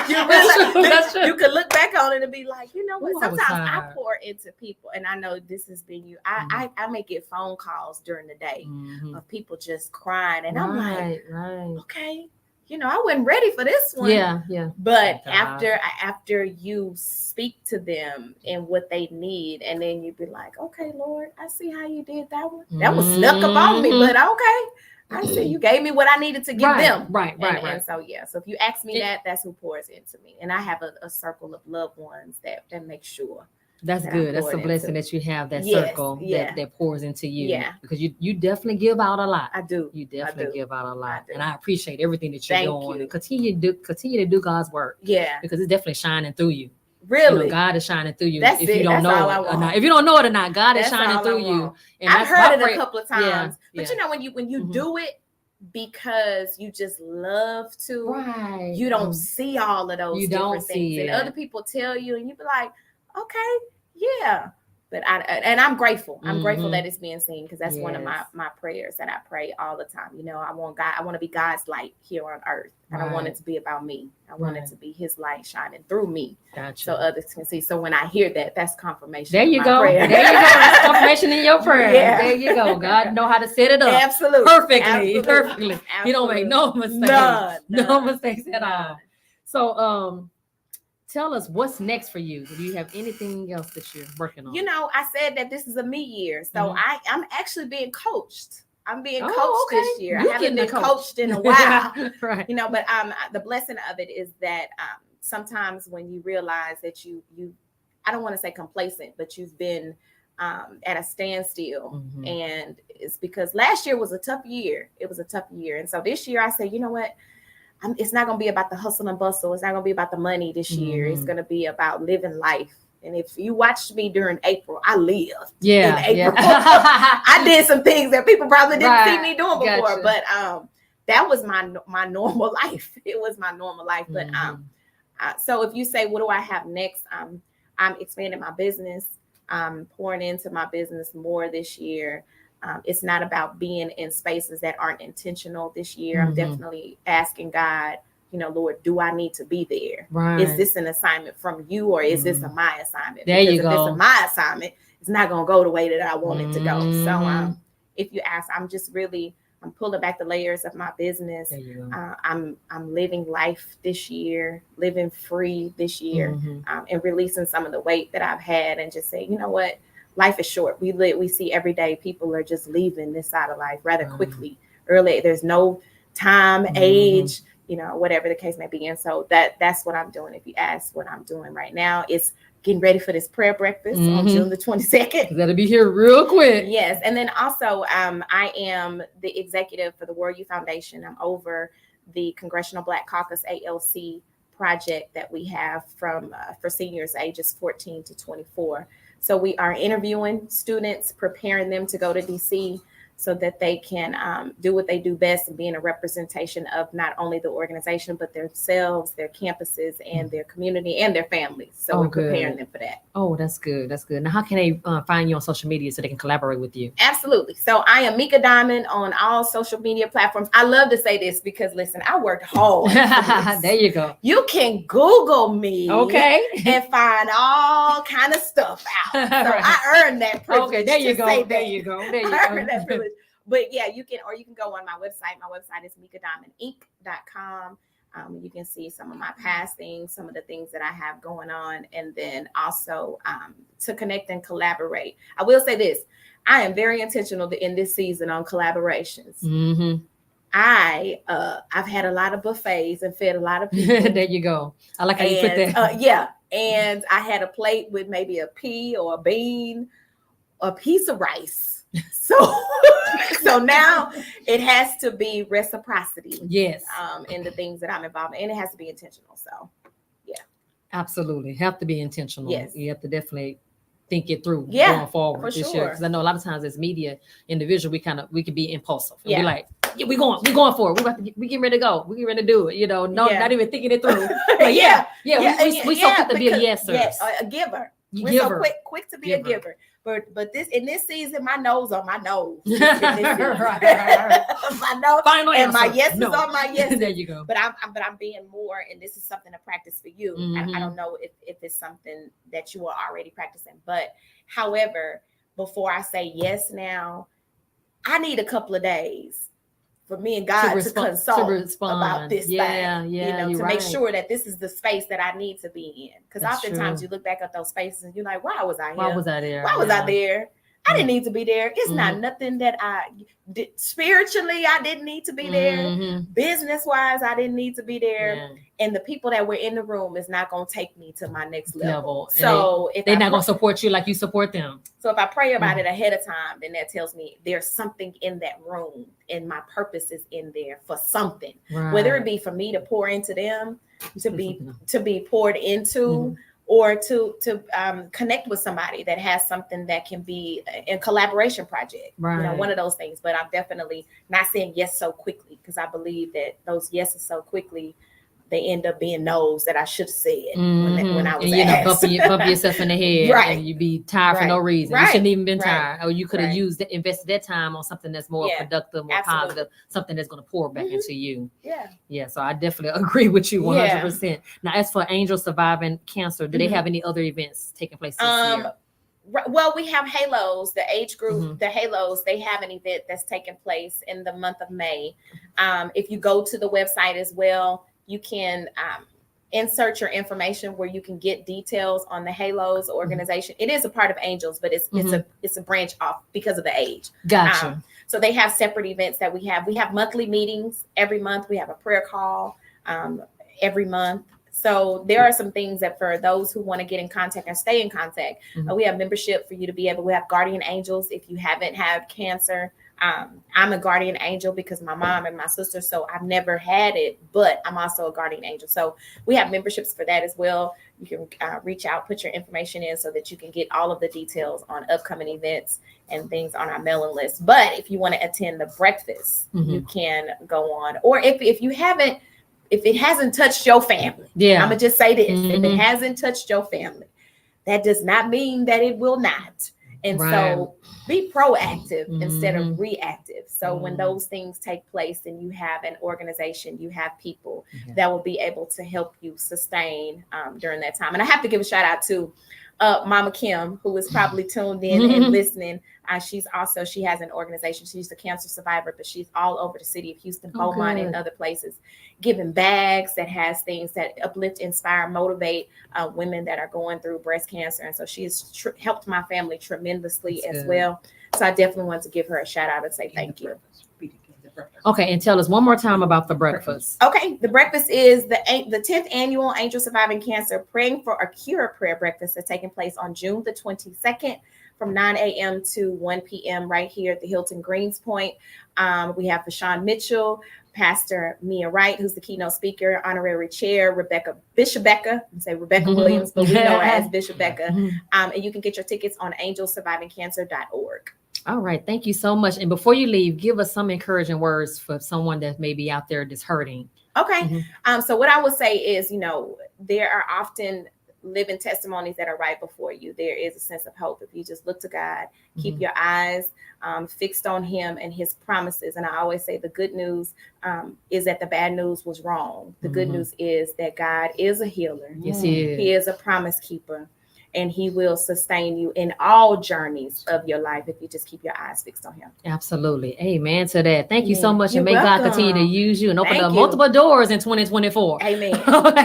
Speaker 3: You
Speaker 1: That's
Speaker 3: realize
Speaker 1: true, that's true.
Speaker 3: you could look back on it and be like, you know what?
Speaker 1: Ooh, I was
Speaker 3: Sometimes I
Speaker 1: tired.
Speaker 3: pour into people, and I know this has been you. I may get phone calls during the day
Speaker 1: Mhm.
Speaker 3: of people just crying, and I'm like,
Speaker 1: right.
Speaker 3: okay, I wasn't ready for this one.
Speaker 1: Yeah, yeah.
Speaker 3: But
Speaker 1: God.
Speaker 3: after you speak to them and what they need, and then you be like, okay, Lord, I see how you did that one. That was snuck up on me, but okay. I see you gave me what I needed to give them.
Speaker 1: Right.
Speaker 3: And so, yeah. So if you ask me that's who pours into me. And I have a circle of loved ones that make sure.
Speaker 1: That's
Speaker 3: that
Speaker 1: good.
Speaker 3: I'm
Speaker 1: That's a
Speaker 3: pouring
Speaker 1: blessing
Speaker 3: into.
Speaker 1: that you have that
Speaker 3: Yes,
Speaker 1: circle
Speaker 3: yeah.
Speaker 1: that pours into you.
Speaker 3: Yeah.
Speaker 1: Because you definitely give out a lot.
Speaker 3: I do.
Speaker 1: You definitely
Speaker 3: do.
Speaker 1: give out a lot.
Speaker 3: do.
Speaker 1: And I appreciate everything that you're
Speaker 3: Thank
Speaker 1: doing.
Speaker 3: you.
Speaker 1: And continue to do God's work.
Speaker 3: Yeah.
Speaker 1: Because it's definitely shining through you.
Speaker 3: Really.
Speaker 1: God is shining through you.
Speaker 3: That's
Speaker 1: if
Speaker 3: it.
Speaker 1: you don't
Speaker 3: That's all
Speaker 1: know
Speaker 3: I
Speaker 1: it or
Speaker 3: want.
Speaker 1: not. If you don't know it or not, God is
Speaker 3: That's
Speaker 1: shining
Speaker 3: all I
Speaker 1: through you.
Speaker 3: want.
Speaker 1: And
Speaker 3: I've
Speaker 1: that's
Speaker 3: heard
Speaker 1: my
Speaker 3: it
Speaker 1: prayer.
Speaker 3: a couple of
Speaker 1: Yeah,
Speaker 3: times. But
Speaker 1: yeah.
Speaker 3: when you
Speaker 1: Mhm.
Speaker 3: do it because you just love to,
Speaker 1: Right.
Speaker 3: you don't see all of those
Speaker 1: You don't
Speaker 3: different things.
Speaker 1: see
Speaker 3: And
Speaker 1: it.
Speaker 3: other people tell you, and you be like, okay, yeah. But I'm grateful. I'm grateful
Speaker 1: Mhm.
Speaker 3: that it's being seen because that's one of
Speaker 1: Yes.
Speaker 3: my prayers that I pray all the time. I want to be God's light here on earth. I don't want it
Speaker 1: Right.
Speaker 3: to be about me. I want
Speaker 1: Right.
Speaker 3: it to be his light shining through me
Speaker 1: Gotcha.
Speaker 3: so others can see. So when I hear that, that's confirmation.
Speaker 1: There
Speaker 3: of
Speaker 1: you
Speaker 3: my
Speaker 1: go.
Speaker 3: prayer.
Speaker 1: There you go. That's confirmation in your prayer.
Speaker 3: Yeah.
Speaker 1: There you go. God know how to set it up.
Speaker 3: Absolutely.
Speaker 1: Perfectly.
Speaker 3: Absolutely.
Speaker 1: Perfectly. He don't make no mistakes.
Speaker 3: None.
Speaker 1: No mistakes at
Speaker 3: None.
Speaker 1: all. So tell us what's next for you. Do you have anything else that you're working on?
Speaker 3: I said that this is a me year. So
Speaker 1: Mhm.
Speaker 3: I'm actually being coached I'm being
Speaker 1: Oh,
Speaker 3: coached
Speaker 1: okay.
Speaker 3: this year.
Speaker 1: You're
Speaker 3: I haven't
Speaker 1: getting
Speaker 3: been
Speaker 1: a coach.
Speaker 3: coached in a while.
Speaker 1: Right.
Speaker 3: You know, but the blessing of it is that sometimes when you realize that you I don't want to say complacent, but you've been at a standstill.
Speaker 1: Mhm.
Speaker 3: And it's because last year was a tough year. It was a tough year. And so this year I said, you know what? It's not going to be about the hustle and bustle. It's not going to be about the money this year. It's
Speaker 1: Mhm.
Speaker 3: going to be about living life. And if you watched me during April, I lived
Speaker 1: Yeah.
Speaker 3: in April.
Speaker 1: Yeah.
Speaker 3: I did some things that people probably didn't see
Speaker 1: Right.
Speaker 3: me doing before,
Speaker 1: Gotcha.
Speaker 3: but that was my normal life. It was my normal life. But
Speaker 1: Mhm.
Speaker 3: so if you say, what do I have next? I'm expanding my business. I'm pouring into my business more this year. It's not about being in spaces that aren't intentional this year. I'm
Speaker 1: Mhm.
Speaker 3: definitely asking God, you know, Lord, do I need to be there?
Speaker 1: Right.
Speaker 3: Is this an assignment from you, or is this my assignment?
Speaker 1: There
Speaker 3: because
Speaker 1: you
Speaker 3: if
Speaker 1: go.
Speaker 3: it's my assignment, it's not going to go the way that I want it to go. So
Speaker 1: Mhm.
Speaker 3: if you ask, I'm pulling back the layers of my business.
Speaker 1: There you go.
Speaker 3: I'm living life this year, living free this year,
Speaker 1: Mhm.
Speaker 3: and releasing some of the weight that I've had, and just say, you know what, life is short. We see every day people are just leaving this side of life rather
Speaker 1: Right.
Speaker 3: quickly. Early, there's no time,
Speaker 1: Mhm.
Speaker 3: age, you know, whatever the case may be. And so that's what I'm doing. If you ask what I'm doing right now, it's getting ready for this prayer breakfast on
Speaker 1: Mhm.
Speaker 3: June the 22nd.
Speaker 1: That'll be here real quick.
Speaker 3: Yes. And then also, I am the executive for the World Youth Foundation. I'm over the Congressional Black Caucus ALC project that we have for seniors ages 14 to 24. So we are interviewing students, preparing them to go to DC so that they can do what they do best and be in a representation of not only the organization, but themselves, their campuses, and their community and their families. So we're preparing them for that.
Speaker 1: Oh, that's good. That's good. Now, how can they find you on social media so they can collaborate with you?
Speaker 3: Absolutely. So I am Meka Diamond on all social media platforms. I love to say this because, listen, I worked hard for this.
Speaker 1: There you go.
Speaker 3: You can Google me,
Speaker 1: Okay.
Speaker 3: and find all kind of stuff out. So
Speaker 1: Right.
Speaker 3: I earned that privilege.
Speaker 1: Okay, there you
Speaker 3: to
Speaker 1: go.
Speaker 3: say
Speaker 1: There
Speaker 3: that.
Speaker 1: you go. There you
Speaker 3: I earned
Speaker 1: go.
Speaker 3: that privilege. But yeah, you can go on my website. My website is mekadiamondinc.com. You can see some of my past things, some of the things that I have going on, and then also to connect and collaborate. I will say this: I am very intentional in this season on collaborations.
Speaker 1: Mm-hmm.
Speaker 3: I've had a lot of buffets and fed a lot of people.
Speaker 1: There you go. I like how you put that.
Speaker 3: Yeah, and I had a plate with maybe a pea or a bean, a piece of rice. So now it has to be reciprocity.
Speaker 1: Yes.
Speaker 3: In the things that I'm involved in, and it has to be intentional. So
Speaker 1: Absolutely. Have to be intentional.
Speaker 3: Yes.
Speaker 1: You have to definitely think it through
Speaker 3: Yeah,
Speaker 1: going forward
Speaker 3: for
Speaker 1: this year.
Speaker 3: sure.
Speaker 1: Because I know a lot of times as media individual, we can be impulsive. And
Speaker 3: Yeah.
Speaker 1: Be like, yeah, we're going for it. We getting ready to go. We getting ready to do it. You know,
Speaker 3: Yeah.
Speaker 1: not even thinking it through. But we so quick to be a yes sir.
Speaker 3: Yes, a giver.
Speaker 1: You
Speaker 3: We're
Speaker 1: giver.
Speaker 3: so quick to be a giver. But in this season, my nose on my nose. This
Speaker 1: Right.
Speaker 3: My nose
Speaker 1: Final
Speaker 3: and my
Speaker 1: answer.
Speaker 3: yeses
Speaker 1: No.
Speaker 3: on my yeses.
Speaker 1: There you go.
Speaker 3: But I'm being more, and this is something to practice for you.
Speaker 1: Mhm.
Speaker 3: I don't know if it's something that you are already practicing, but however, before I say yes now, I need a couple of days for me and God to consult about this thing.
Speaker 1: Yeah,
Speaker 3: to make sure that this is the space that I need to be in. Because
Speaker 1: That's
Speaker 3: oftentimes
Speaker 1: true.
Speaker 3: you look back at those spaces and you're like, why was I here?
Speaker 1: Why was I there?
Speaker 3: Why was I there? I didn't need to be there. It's
Speaker 1: Mhm.
Speaker 3: not nothing that I did spiritually. I didn't need to be there.
Speaker 1: Mhm.
Speaker 3: Business wise, I didn't need to be there.
Speaker 1: Yeah.
Speaker 3: And the people that were in the room is not going to take me to my next level.
Speaker 1: And
Speaker 3: So if
Speaker 1: they're not going to support you like you support them.
Speaker 3: So if I pray about it ahead of time, then that tells me there's something in that room, and my purpose is in there for something.
Speaker 1: Right.
Speaker 3: Whether it be for me to pour into them, to be poured into.
Speaker 1: Mhm.
Speaker 3: Or to connect with somebody that has something that can be a collaboration project,
Speaker 1: Right.
Speaker 3: One of those things. But I'm definitely not saying yes so quickly, because I believe that those yeses so quickly, they end up being no's that I should have said when I was
Speaker 1: and
Speaker 3: asked.
Speaker 1: bump yourself in the head,
Speaker 3: Right.
Speaker 1: And you be tired for no reason. You
Speaker 3: Right.
Speaker 1: shouldn't even been
Speaker 3: Right.
Speaker 1: tired, or you could have
Speaker 3: Right.
Speaker 1: invested that time on something that's more productive, more
Speaker 3: Absolutely.
Speaker 1: positive, something that's going to pour back into you.
Speaker 3: Yeah.
Speaker 1: So I definitely agree with you 100%.
Speaker 3: Yeah.
Speaker 1: Now, as for Angels Surviving Cancer, do they have any other events taking place this year?
Speaker 3: Well, we have Halos, the age group,
Speaker 1: Mhm.
Speaker 3: the Halos, they have an event that's taking place in the month of May. If you go to the website as well, you can insert your information where you can get details on the Halos organization. It is a part of Angels, but it's a branch off because of the age.
Speaker 1: Gotcha.
Speaker 3: So they have separate events that we have. We have monthly meetings every month. We have a prayer call every month. So there are some things that for those who want to get in contact and stay in contact, we have membership for you to be able. We have guardian angels if you haven't had cancer. I'm a guardian angel because my mom and my sister, so I've never had it, but I'm also a guardian angel. So we have memberships for that as well. You can reach out, put your information in so that you can get all of the details on upcoming events and things on our mailing list. But if you want to attend the breakfast, you can go on. Or if you haven't, if it hasn't touched your family, I'm gonna just say this: if it hasn't touched your family, that does not mean that it will not. And so be proactive instead of reactive. So when those things take place and you have an organization, you have people that will be able to help you sustain during that time. And I have to give a shout out to Mama Kim, who is probably tuned in and listening. She has an organization. She's a cancer survivor, but she's all over the city of Houston, Beaumont, and other places, giving bags that has things that uplift, inspire, motivate women that are going through breast cancer. And so she's helped my family tremendously as well. So I definitely want to give her a shout out and say thank you.
Speaker 1: Okay, and tell us one more time about the breakfast.
Speaker 3: Okay, the breakfast is the 10th annual Angel Surviving Cancer Praying for a Cure prayer breakfast that's taking place on June the 22nd from 9 a.m. to 1 p.m. right here at the Hilton Greens Point. We have Vashawn Mitchell, Pastor Mia Wright, who's the keynote speaker, honorary chair, Bishop Becca, Williams, but we know her as Bishop Becca. And you can get your tickets on angelsurvivingcancer.org.
Speaker 1: All right. Thank you so much. And before you leave, give us some encouraging words for someone that may be out there that's hurting.
Speaker 3: Okay. So what I would say is, there are often living testimonies that are right before you. There is a sense of hope. If you just look to God, keep your eyes fixed on him and his promises. And I always say the good news is that the bad news was wrong. The good news is that God is a healer.
Speaker 1: Yes, he is.
Speaker 3: He is a promise keeper. And he will sustain you in all journeys of your life if you just keep your eyes fixed on him.
Speaker 1: Absolutely. Amen to that. Thank you so much.
Speaker 3: You're
Speaker 1: and may God
Speaker 3: welcome.
Speaker 1: continue to use you and open up multiple doors in 2024.
Speaker 3: Amen.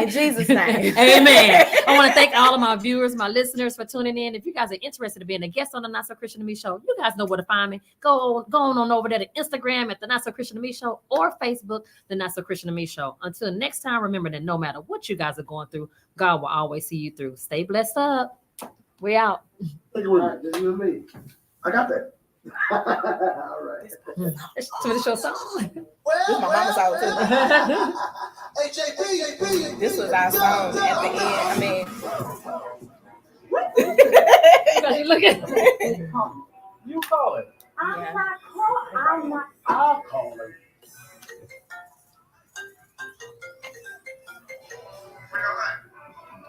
Speaker 3: In Jesus' name.
Speaker 1: Amen. I want to thank all of my viewers, my listeners for tuning in. If you guys are interested in being a guest on the Not So Christian to Me Show, you guys know where to find me. Go on over there to Instagram at the Not So Christian to Me Show or Facebook, the Not So Christian to Me Show. Until next time, remember that no matter what you guys are going through, God will always see you through. Stay blessed up. We out.
Speaker 4: Take it with me. Just you and me. I got that. All right.
Speaker 1: So the show song.
Speaker 3: This is my mama's song too.
Speaker 4: Hey, JP.
Speaker 3: This was our song at the end.
Speaker 1: Look at
Speaker 4: You call it. I'll call it.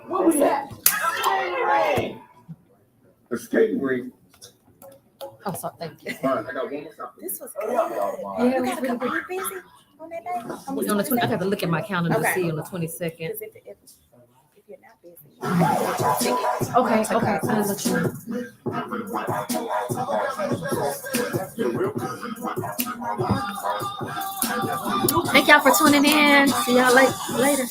Speaker 4: What was that? A skating rink.
Speaker 1: Oh, sorry. Thank you.
Speaker 4: All right, I got one more stop.
Speaker 3: This was
Speaker 1: Yeah,
Speaker 3: you gotta come. Are you busy on that day?
Speaker 1: on the 20, I got to look at my calendar to see on the 22nd.
Speaker 3: Because if you're not busy, you can get your tickets.
Speaker 1: Okay. I'll let you know. Thank y'all for tuning in. See y'all later.